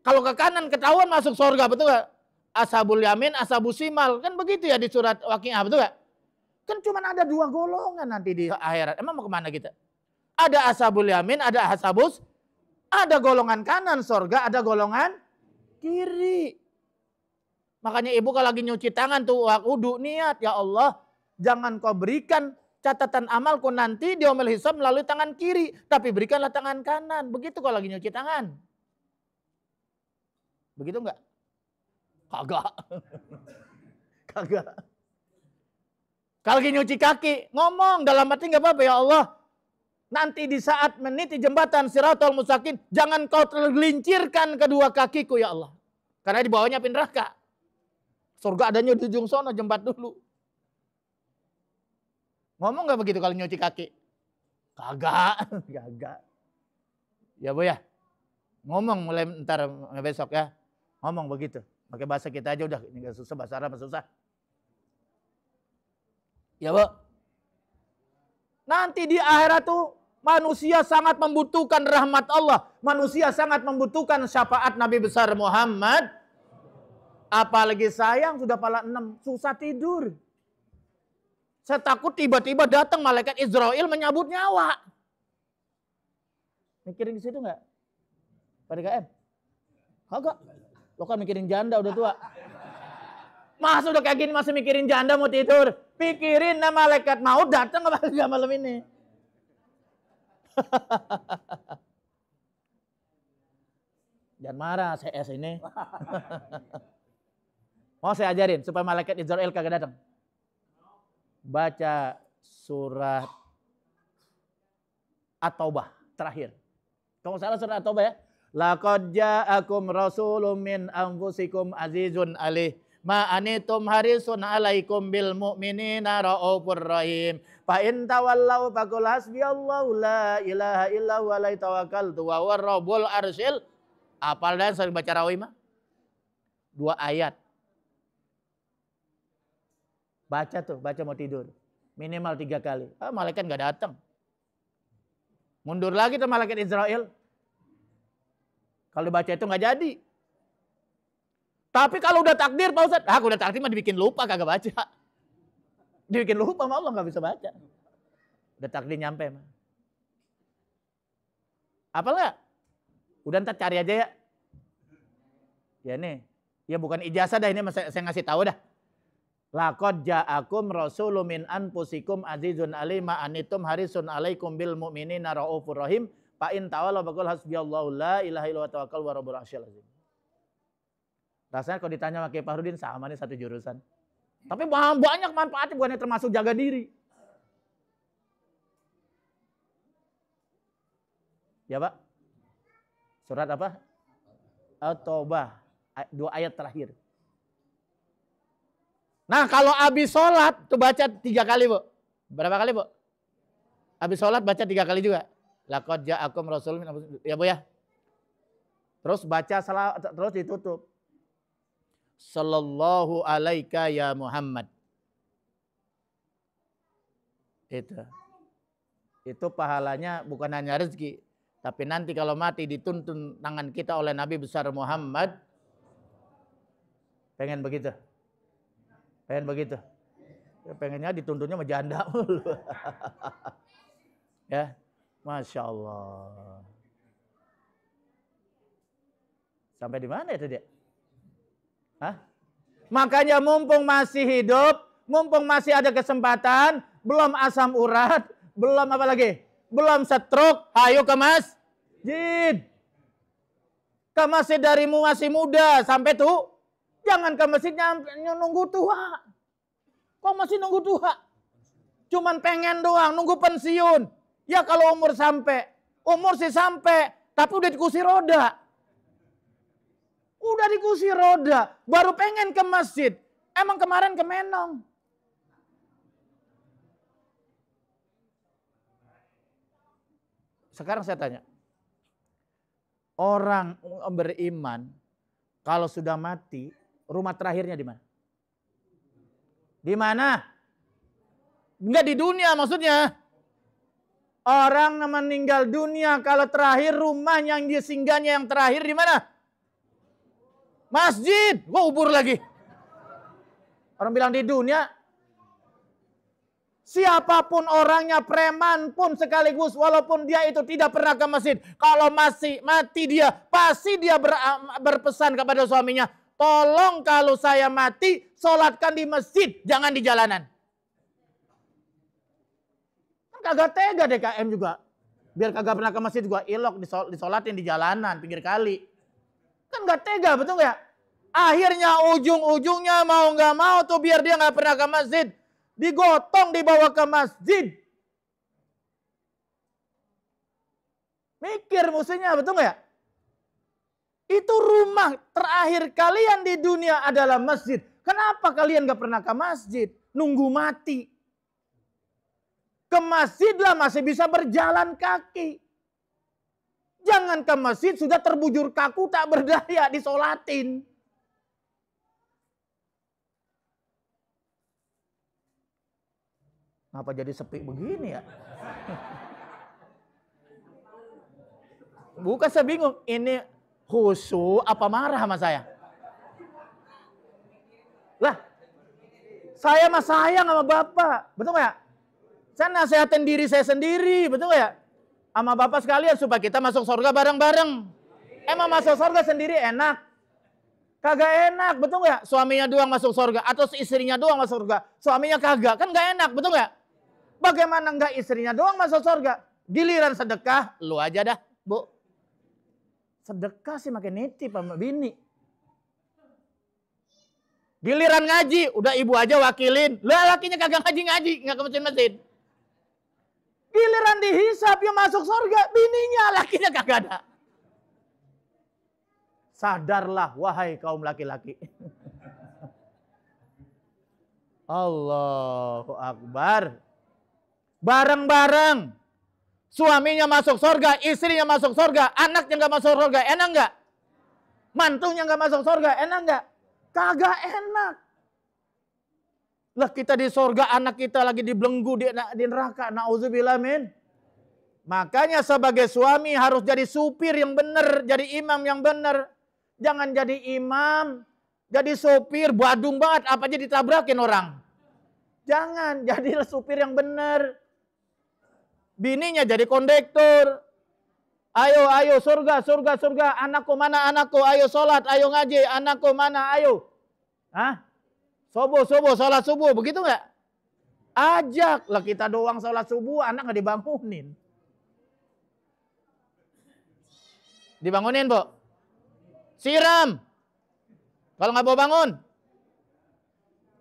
Kalau ke kanan ketahuan masuk surga, betul gak? Ashabul yamin, ashabus simal. Kan begitu ya di surat Waqiah, betul gak? Kan cuma ada 2 golongan nanti di akhirat. Emang mau kemana kita? Ada ashabul yamin, ada ashabus. Ada golongan kanan surga, ada golongan kiri. Makanya ibu kalau lagi nyuci tangan tuh wudu niat, ya Allah, jangan kau berikan catatan amalku nanti di yaumil hisab melalui tangan kiri, tapi berikanlah tangan kanan. Begitu kalau lagi nyuci tangan. Begitu enggak? Kagak. Kagak. Kalau lagi nyuci kaki, ngomong dalam hati enggak apa-apa, ya Allah. Nanti di saat meniti jembatan Siratal Mustaqim, jangan kau tergelincirkan kedua kakiku, ya Allah. Karena di bawahnya api neraka. Surga adanya di ujung sono, jembat dulu. Ngomong nggak begitu kalau nyuci kaki? Kagak, kagak. Ya Bu ya, ngomong mulai ntar besok ya. Ngomong begitu. Pakai bahasa kita aja udah, ini nggak susah, bahasa Arab susah. Ya Bu. Nanti di akhirat tuh manusia sangat membutuhkan rahmat Allah. Manusia sangat membutuhkan syafaat Nabi besar Muhammad. Apalagi sayang sudah pala 6, susah tidur. Saya takut tiba-tiba datang malaikat Israel menyabut nyawa. Mikirin ke situ enggak? Pak DKM? Kagak. Lo kan mikirin janda udah tua. Masa udah kayak gini masih mikirin janda mau tidur? Pikirin nama malaikat maut datang ke malam ini. Jangan marah, CS ini. Mau saya ajarin supaya malaikat Israel kagak datang. Baca surat At-Taubah terakhir. Kalau salah surat At-Taubah ya. Laqad ja'akum rasulun min anfusikum azizun alaih ma anitum harisun alaikum bil mu'minina raufur rahim. Fa in tawallau faqul hasbiyallahu la ilaha illa huwa alaihi tawakkaltu wa huwa rabbul arsyil. Apal dan sering baca rawih mah? 2 ayat. Baca tuh, baca mau tidur. Minimal 3 kali. Ah, malaikat nggak datang. Mundur lagi tuh malaikat Israel. Kalau dibaca itu nggak jadi. Tapi kalau udah takdir Pak Ustadz, aku udah takdir mah dibikin lupa kagak baca. Dibikin lupa sama Allah nggak bisa baca. Udah takdir nyampe mah. Apa nggak? Udah ntar cari aja ya. Ya nih, ya bukan ijazah dah ini saya ngasih tahu dah. Laqad ja'akum rasulun min anfusikum azizun alaihi ma anitum harisun alaikum bil mu'minina raufur rahim. Fa in tawallaw faqul hasbiyallahu la ilaha illa huwa tawakkal wa rabbul arsyil azim. Rasanya kalau ditanya sama Kiai Fahrudin sama nih satu jurusan. Tapi banyak manfaatnya bukannya termasuk jaga diri. Ya Pak? Surat apa? At-Taubah. 2 ayat terakhir. Nah kalau habis sholat tuh baca 3 kali Bu. Berapa kali Bu? Habis sholat baca 3 kali juga. Laqad ja'akum rasulun min anfusikum. Ya Bu ya. Terus baca salah, terus ditutup. Sallallahu alaika ya Muhammad. Itu pahalanya bukan hanya rezeki. Tapi nanti kalau mati dituntun tangan kita oleh Nabi besar Muhammad. Pengen begitu? Pengen begitu? Ya, pengennya dituntunnya sama janda. Ya, Masya Allah. Sampai di mana itu dia? Hah? Makanya mumpung masih hidup, mumpung masih ada kesempatan, belum asam urat, belum apa lagi? Belum stroke, ayo ke masjid. Ke masjid darimu masih muda, sampai tuh jangan ke masjidnya nunggu tua. Kok masih nunggu tua? Cuman pengen doang, nunggu pensiun. Ya kalau umur sih sampai, tapi udah di kursi roda. Udah di kursi roda, baru pengen ke masjid. Emang kemarin ke Menong. Sekarang saya tanya. Orang beriman, kalau sudah mati, rumah terakhirnya di mana? Di mana? Enggak di dunia maksudnya. Orang meninggal dunia, kalau terakhir rumah yang dia singgahnya yang terakhir di mana? Masjid. Gua ubur lagi. Orang bilang di dunia. Siapapun orangnya, preman pun sekaligus, walaupun dia itu tidak pernah ke masjid. Kalau masih mati dia, pasti dia berpesan kepada suaminya. Tolong kalau saya mati, sholatkan di masjid, jangan di jalanan. Kan kagak tega DKM juga. Biar kagak pernah ke masjid juga, ilok disolatin di jalanan, pinggir kali. Kan gak tega, betul gak? Akhirnya ujung-ujungnya mau gak mau tuh biar dia gak pernah ke masjid. Digotong dibawa ke masjid. Mikir musuhnya, betul gak? Itu rumah terakhir kalian di dunia adalah masjid. Kenapa kalian gak pernah ke masjid? Nunggu mati. Ke masjidlah masih bisa berjalan kaki. Jangan ke masjid sudah terbujur kaku tak berdaya disolatin. Kenapa jadi sepi begini ya? Bukan saya bingung. Ini khusyuk apa marah sama saya? Lah, saya mah sayang sama Bapak. Betul gak? Saya nasihatin diri saya sendiri. Betul gak? Sama Bapak sekalian supaya kita masuk surga bareng-bareng. Emang masuk surga sendiri enak? Kagak enak. Betul gak? Suaminya doang masuk surga. Atau istrinya doang masuk surga. Suaminya kagak. Kan gak enak. Betul gak? Bagaimana enggak istrinya doang masuk surga? Giliran sedekah, lu aja dah, Bu. Sedekah sih makin nitip sama bini. Giliran ngaji, udah ibu aja wakilin. Lah lakinya kagak ngaji, enggak ke masjid. Giliran dihisap yang masuk surga, bininya lakinya kagak ada. Sadarlah wahai kaum laki-laki. Allahu Akbar. Bareng-bareng. Suaminya masuk surga, istrinya masuk surga, anaknya nggak masuk surga, enak nggak? Mantunya nggak masuk surga, enak nggak? Kagak enak. Lah kita di surga, anak kita lagi dibelenggu di neraka. Nauzubillah min. Makanya sebagai suami harus jadi supir yang benar, jadi imam yang benar. Jangan jadi imam, jadi supir, badung banget, apa aja ditabrakin orang. Jangan, jadilah supir yang benar. Bininya jadi kondektur. Ayo, surga, anakku mana anakku, ayo sholat, ayo ngaji, anakku mana, ayo. Hah? Subuh, sholat subuh, begitu nggak? Ajak, lah kita doang sholat subuh, anak nggak dibangunin. Dibangunin, Bu. Siram. Kalau nggak mau bangun.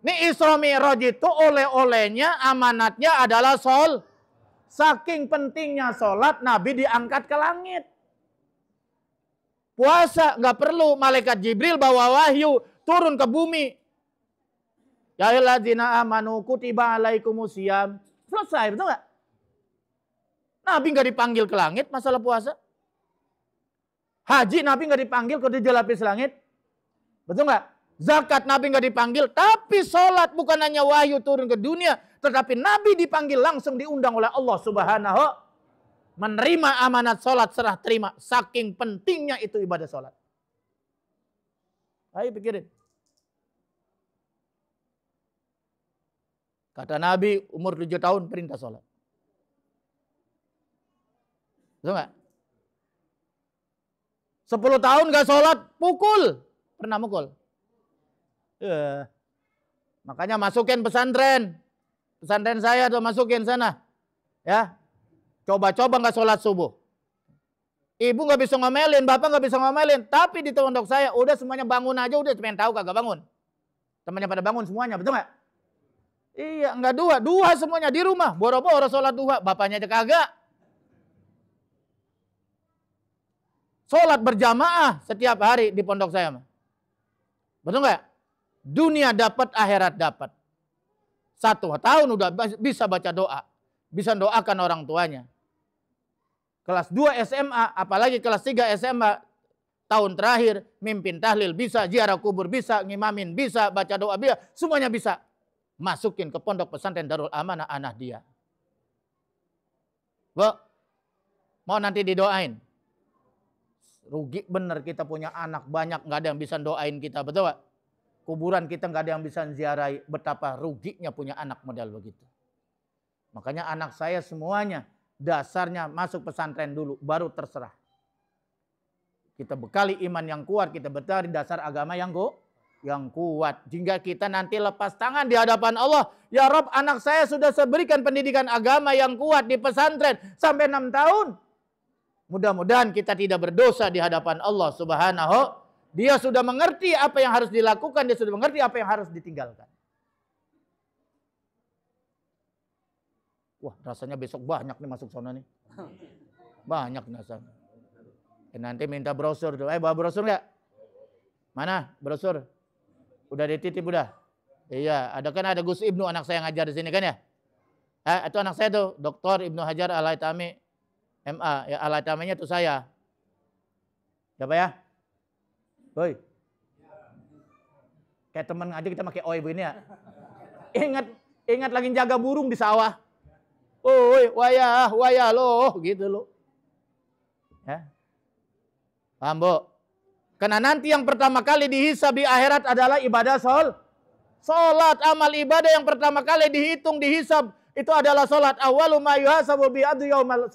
Ini Isra Mi'raj itu oleh-olehnya, amanatnya adalah Saking pentingnya sholat, Nabi diangkat ke langit. Puasa, nggak perlu. Malaikat Jibril bawa wahyu, turun ke bumi. Ya ayyuhalladzina amanu kutiba alaikumusiyam. Selesai, betul nggak? Nabi nggak dipanggil ke langit masalah puasa. Haji Nabi nggak dipanggil ke 7 lapis langit. Betul nggak? Zakat Nabi nggak dipanggil, tapi sholat bukan hanya wahyu turun ke dunia, tetapi Nabi dipanggil langsung diundang oleh Allah Subhanahu, menerima amanat sholat serah terima. Saking pentingnya itu ibadah sholat. Ayo pikirin. Kata Nabi umur 7 tahun perintah sholat. Betul nggak? 10 tahun nggak sholat, pukul. Pernah mukul? Makanya masukin pesantren. Pesantren saya tuh masukin sana. Ya. Coba-coba nggak sholat subuh. Ibu nggak bisa ngomelin, bapak nggak bisa ngomelin. Tapi di pondok saya udah semuanya bangun aja, udah pengen tahu kagak bangun. Temannya pada bangun semuanya, betul nggak? Iya, enggak dua. Dua semuanya di rumah. Boro-boro sholat duha. Bapaknya aja kagak. Sholat berjamaah setiap hari di pondok saya. Betul nggak? Dunia dapat, akhirat dapat. 1 tahun udah bisa baca doa. Bisa doakan orang tuanya. Kelas 2 SMA, apalagi kelas 3 SMA. Tahun terakhir, mimpin tahlil bisa, ziarah kubur bisa, ngimamin bisa, baca doa bisa. Semuanya bisa. Masukin ke pondok pesantren Darul Amanah anak dia. Bu, mau nanti didoain. Rugi bener kita punya anak banyak, nggak ada yang bisa doain kita, betul Pak? Kuburan kita nggak ada yang bisa ziarahi. Betapa ruginya punya anak model begitu. Makanya anak saya semuanya dasarnya masuk pesantren dulu, baru terserah. Kita bekali iman yang kuat, kita bekali dasar agama yang kuat. Hingga kita nanti lepas tangan di hadapan Allah. Ya Rob, anak saya sudah saya berikan pendidikan agama yang kuat di pesantren sampai 6 tahun. Mudah-mudahan kita tidak berdosa di hadapan Allah Subhanahu. Dia sudah mengerti apa yang harus dilakukan, dia sudah mengerti apa yang harus ditinggalkan. Wah, rasanya besok banyak nih masuk sana nih. Banyak nih rasanya. Nanti minta brosur tuh. Bawa brosur nggak? Mana brosur? Udah dititip udah? Iya, ada Gus Ibnu anak saya ngajar di sini kan ya? Itu anak saya tuh, Dr. Ibnu Hajar Al-Haytami MA. Ya, Al-Haytaminya tuh saya. Siapa ya? Woi. Kayak temen aja kita pakai oi begini ya. Ingat lagi jaga burung di sawah. Woi, wayah loh, gitu loh. Ya. Paham, Bu? Karena nanti yang pertama kali dihisab di akhirat adalah ibadah sholat. Amal ibadah yang pertama kali dihitung, dihisab, itu adalah sholat. Awwalu ma yuhasabu bi abdi yaumal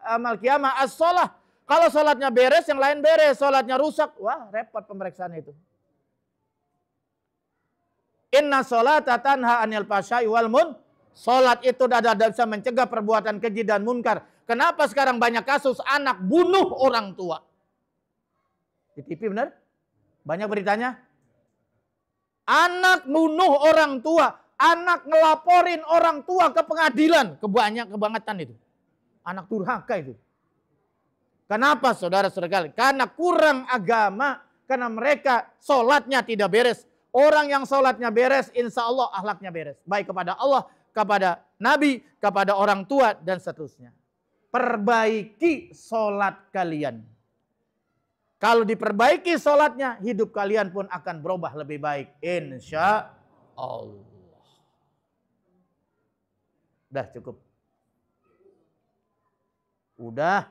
amal qiyamah as-sholah. Kalau sholatnya beres, yang lain beres. Sholatnya rusak, wah repot pemeriksaan itu. Inna sholata tanha anil fahsya'i wal munkar. Sholat itu ada bisa mencegah perbuatan keji dan munkar. Kenapa sekarang banyak kasus anak bunuh orang tua? Di TV benar? Banyak beritanya. Anak bunuh orang tua. Anak ngelaporin orang tua ke pengadilan. Kebangetan itu. Anak durhaka itu. Kenapa saudara-saudara? Karena kurang agama. Karena mereka sholatnya tidak beres. Orang yang sholatnya beres, insya Allah akhlaknya beres. Baik kepada Allah, kepada Nabi, kepada orang tua, dan seterusnya. Perbaiki sholat kalian. Kalau diperbaiki sholatnya, hidup kalian pun akan berubah lebih baik. Insya Allah. Udah cukup. Udah.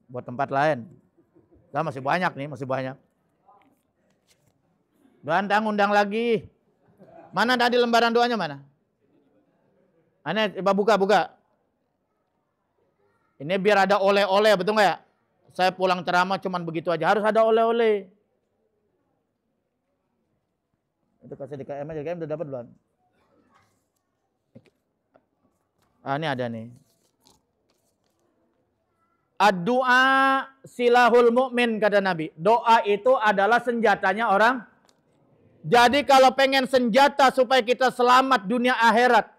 Buat tempat lain. Nah, masih banyak nih, masih banyak. Gantang undang lagi. Mana tadi lembaran doanya mana? Aneh, coba buka. Ini biar ada oleh-oleh, betul nggak ya? Saya pulang ceramah cuman begitu aja. Harus ada oleh-oleh. Itu kasih di KM aja. KM udah dapat belum? Ini ada nih. Ad-du'a silahul mu'min, kata Nabi. Doa itu adalah senjatanya orang. Jadi kalau pengen senjata supaya kita selamat dunia akhirat,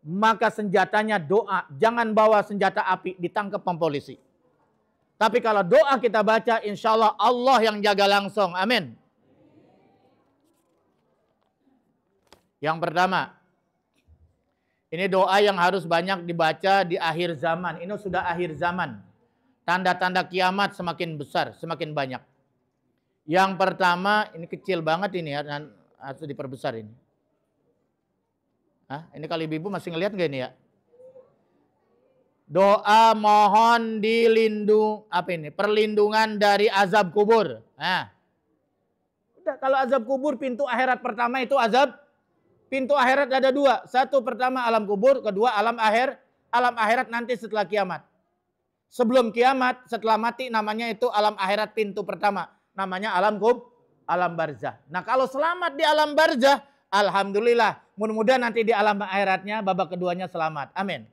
maka senjatanya doa. Jangan bawa senjata api, ditangkap polisi. Tapi kalau doa kita baca, insya Allah Allah yang jaga langsung. Amin. Yang pertama, ini doa yang harus banyak dibaca di akhir zaman. Ini sudah akhir zaman. Tanda-tanda kiamat semakin besar, semakin banyak. Yang pertama, ini kecil banget ini ya, harus diperbesar ini. Ini kalau ibu masih ngelihat nggak ini ya? Doa mohon perlindungan dari azab kubur. Udah, kalau azab kubur pintu akhirat pertama itu azab. Pintu akhirat ada 2. Satu pertama alam kubur, kedua alam akhirat nanti setelah kiamat. Sebelum kiamat, setelah mati namanya itu alam akhirat pintu pertama. Namanya alam barzah. Nah, kalau selamat di alam barzah, alhamdulillah. Mudah-mudahan nanti di alam akhiratnya babak keduanya selamat. Amin.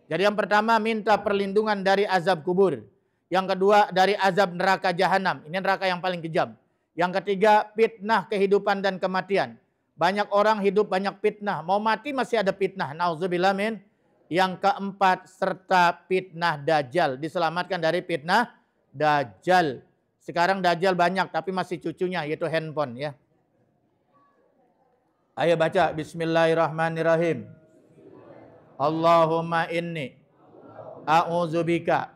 Jadi yang pertama minta perlindungan dari azab kubur. Yang kedua dari azab neraka jahanam. Ini neraka yang paling kejam. Yang ketiga fitnah kehidupan dan kematian. Banyak orang hidup banyak fitnah. Mau mati masih ada fitnah. Nauzubillah min. Yang keempat, serta fitnah Dajjal. Diselamatkan dari fitnah Dajjal. Sekarang Dajjal banyak, tapi masih cucunya, yaitu handphone. Ya. Ayo baca. Bismillahirrahmanirrahim. Allahumma inni a'udzubika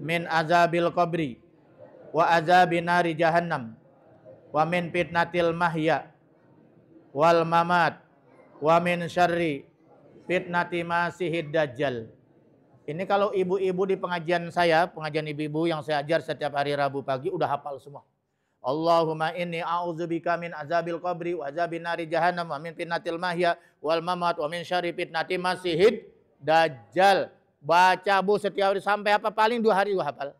min azabil qabri wa azabi nari jahannam wa min fitnatil mahya wal mamat wa min syarri fitnati masihid dajjal. Ini kalau ibu-ibu di pengajian saya, pengajian ibu-ibu yang saya ajar setiap hari Rabu pagi udah hafal semua. Allahumma inni a'udzubika min azabil qabri wa azabin nari jahannam wa min fitnatil mahya wal mamat wa min syarri fitnati masihid dajjal. Baca Bu setiap hari sampai apa paling 2 hari gua hafal.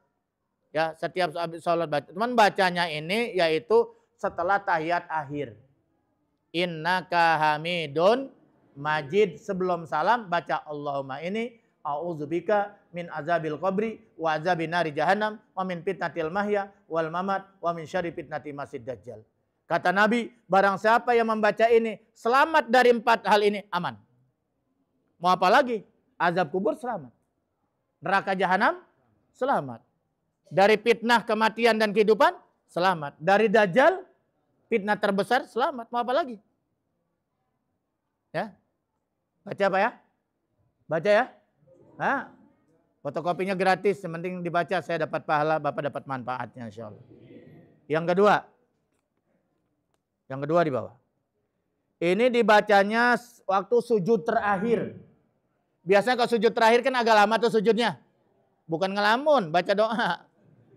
Ya, setiap sholat baca. Cuman bacanya ini yaitu setelah tahiyat akhir. Innaka hamidun majid, sebelum salam baca Allahumma ini a'udzubika min azabil qabri wa azabin nari jahannam wa min fitnatil mahya wal mamat wa min syarri fitnati masih dajjal. Kata Nabi, barang siapa yang membaca ini selamat dari 4 hal ini, aman. Mau apa lagi? Azab kubur selamat. Neraka jahanam selamat. Dari fitnah kematian dan kehidupan selamat. Dari dajjal fitnah terbesar selamat. Mau apa lagi? Ya. Baca apa ya? Baca ya? Nah, fotokopinya gratis, yang penting dibaca, saya dapat pahala, Bapak dapat manfaatnya insyaallah. Yang kedua di bawah. Ini dibacanya waktu sujud terakhir. Biasanya kalau sujud terakhir kan agak lama tuh sujudnya. Bukan ngelamun, baca doa.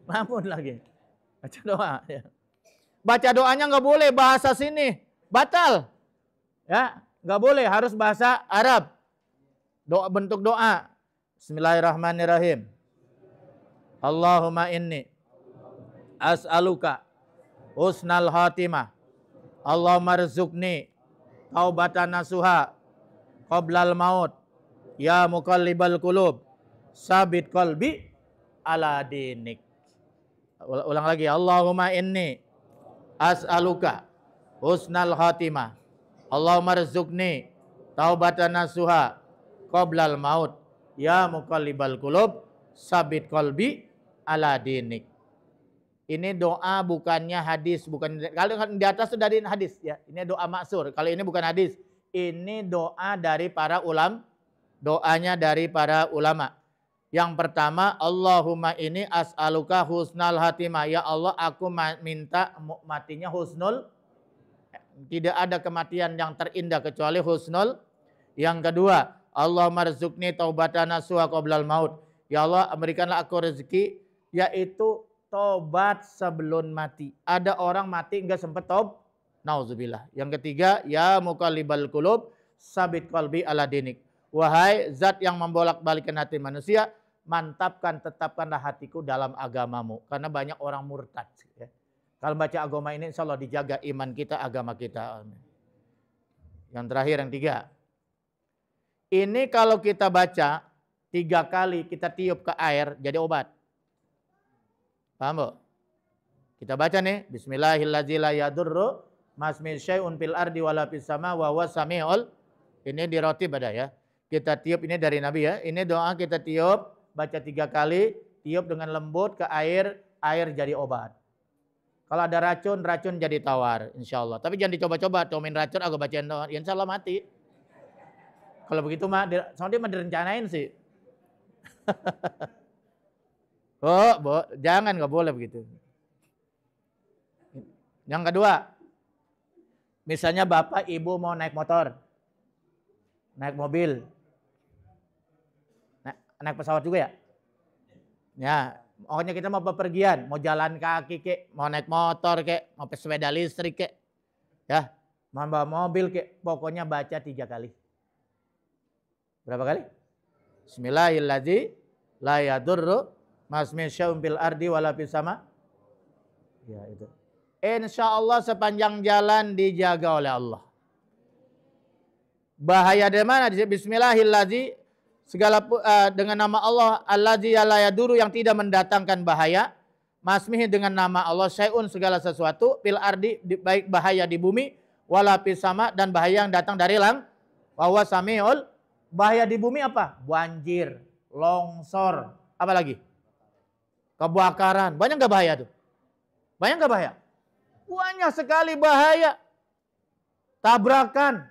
Ngelamun lagi. Baca doa. Ya. Baca doanya nggak boleh bahasa sini, batal. Ya, nggak boleh, harus bahasa Arab. Doa, bentuk doa. Bismillahirrahmanirrahim. Allahumma inni as'aluka husnal khatimah. Allahumma rizukni taubatan nasuha qablal maut. Ya muqallibal qulub sabit qalbi ala dinik. Ulang lagi. Allahumma inni as'aluka husnal khatimah. Allahumma rizukni taubatan nasuha qablal maut. Ya muqallibal qulub sabit qalbi ala dinik. Ini doa bukannya hadis, bukan, kalau di atas sudah ada hadis ya. Ini doa maksur. Kalau ini bukan hadis. Ini doa dari para ulama. Doanya dari para ulama. Yang pertama, Allahumma ini as'aluka husnal hatimah. Ya Allah, aku minta matinya husnul. Tidak ada kematian yang terindah kecuali husnul. Yang kedua, Allahumma rizukni taubatan nasuha qoblal maut. Ya Allah, berikanlah aku rezeki, yaitu tobat sebelum mati. Ada orang mati enggak sempat tobat. Nauzubillah. Yang ketiga, ya muqallibal qulub sabit qalbi ala dinik. Wahai zat yang membolak-balikkan hati manusia, mantapkan, tetapkanlah hatiku dalam agamamu. Karena banyak orang murtad. Ya. Kalau baca agama ini, insya Allah dijaga iman kita, agama kita. Amin. Yang terakhir, yang 3. Ini kalau kita baca 3 kali, kita tiup ke air, jadi obat. Paham Bu? Kita baca nih, Bismillahirrahmanirrahim la yadurru masmi syai'un fil ardi wala fis sama wa huwas samiul. Ini di roti pada ya. Kita tiup, ini dari Nabi ya. Ini doa kita tiup, baca 3 kali, tiup dengan lembut ke air, air jadi obat. Kalau ada racun, racun jadi tawar, insya Allah. Tapi jangan dicoba-coba, cobain racun, aku bacain doa, insya Allah mati. Kalau begitu mah, soalnya mah direncanain sih. Oh, jangan, nggak boleh begitu. Yang kedua, misalnya bapak ibu mau naik motor, naik mobil, naik pesawat juga ya? Ya, pokoknya kita mau bepergian, mau jalan kaki kek, mau naik motor kek, mau sepeda listrik kek, ya, mau bawa mobil kek, pokoknya baca 3 kali. Berapa kali? Bismillahirrahmanirrahim la yadurru masmi syai'un fil ardi wala fis sama. Ya itu. Insya Allah sepanjang jalan dijaga oleh Allah. Bahaya dari mana? Bismillahirrahmanirrahim segala dengan nama Allah allazi la yadurru yang tidak mendatangkan bahaya. Masmihi dengan nama Allah syai'un segala sesuatu fil ardi baik bahaya di bumi wala fis sama, dan bahaya yang datang dari bahwa samiul. Bahaya di bumi apa? Banjir, longsor, apa lagi? Kebakaran. Banyak nggak bahaya tuh? Banyak nggak bahaya? Banyak sekali bahaya. Tabrakan.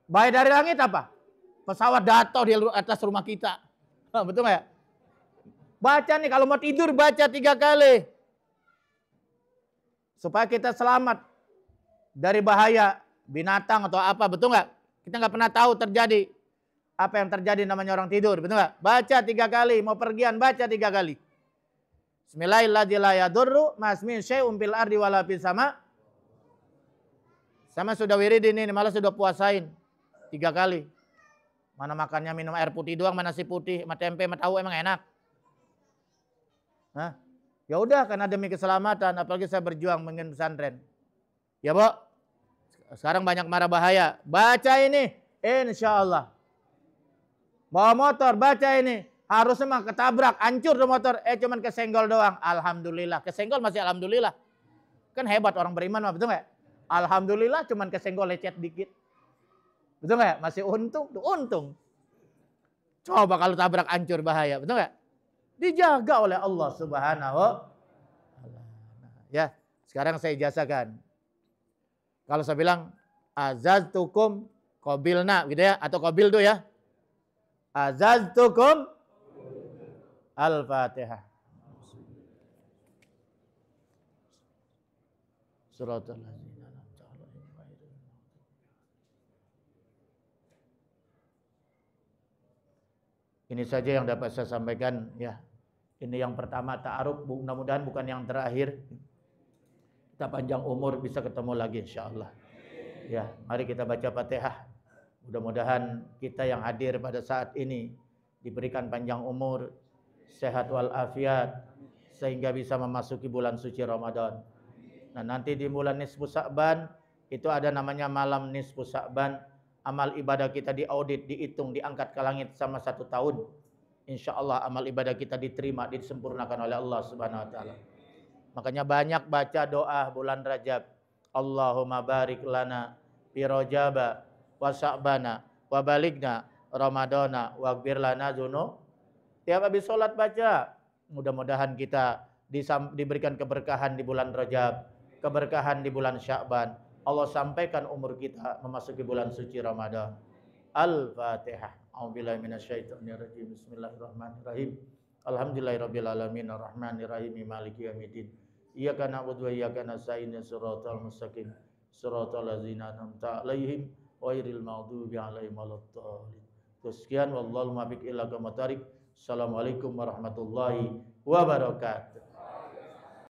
Bahaya dari langit apa? Pesawat jatuh di atas rumah kita. Betul nggak ya? Baca nih, kalau mau tidur baca 3 kali. Supaya kita selamat dari bahaya binatang atau apa, betul nggak? Kita nggak pernah tahu terjadi apa yang terjadi namanya orang tidur, betul nggak? Baca 3 kali, mau pergian baca 3 kali. Bismillahirrahmanirrahim. Masmin syai'un fil ardi wala fis sama. Sama sudah wiridin ini, malah sudah puasain 3 kali. Mana makannya minum air putih doang, mana nasi putih, sama tempe, sama tahu emang enak. Hah? Ya udah, karena demi keselamatan, apalagi saya berjuang mengen pesantren. Ya, Bu. Sekarang banyak marah bahaya. Baca ini, insya Allah. Bawa motor, baca ini. Harusnya mah ketabrak, hancur tuh motor. Cuman kesenggol doang. Alhamdulillah. Kesenggol masih alhamdulillah. Kan hebat orang beriman mah, betul nggak? Alhamdulillah cuman kesenggol lecet dikit. Betul nggak? Masih untung tuh, untung. Coba kalau tabrak hancur bahaya, betul nggak? Dijaga oleh Allah Subhanahu wa Ta'ala. Ya, sekarang saya ijazakan. Kalau saya bilang azaztukum qabilna gitu ya, atau qabildu ya. Azaztukum Al-Fatihah. Suratul ladzina an'amta 'alaihim ghairil maghdubi. Ini saja yang dapat saya sampaikan ya. Ini yang pertama ta'aruf, mudah-mudahan bukan yang terakhir. Kita panjang umur bisa ketemu lagi insyaallah. Ya, mari kita baca Fatihah. Mudah-mudahan kita yang hadir pada saat ini diberikan panjang umur, sehat walafiat, sehingga bisa memasuki bulan suci Ramadan. Nah, nanti di bulan nisfu Sa'ban itu ada namanya malam nisfu Sa'ban. Amal ibadah kita diaudit, dihitung, diangkat ke langit sama 1 tahun. Insya Allah amal ibadah kita diterima, disempurnakan oleh Allah Subhanahu Wa Taala. Makanya banyak baca doa bulan Rajab. Allahumma barik lana fi Rajaba wa Sa'bana wa baligna Ramadana waghfir lana dzunub. Tiap habis sholat baca. Mudah-mudahan kita diberikan keberkahan di bulan Rajab, keberkahan di bulan Sya'ban. Allah sampaikan umur kita memasuki bulan suci Ramadan. Al-Fatihah. A'udzubillahi minasyaitonirrajim. Bismillahirrahmanirrahim. Alhamdulillahirabbil alamin arrahmanirrahim maliki yaumiddin. Iyyaka na'budu wa iyyaka nasta'in shiratal mustaqim. Shiratal ladzina an'amta 'alaihim ghairil maghdubi 'alaihim waladdallin. Sekian wallahu muwaffiq ila aqwamit thoriq. Assalamualaikum warahmatullahi wabarakatuh.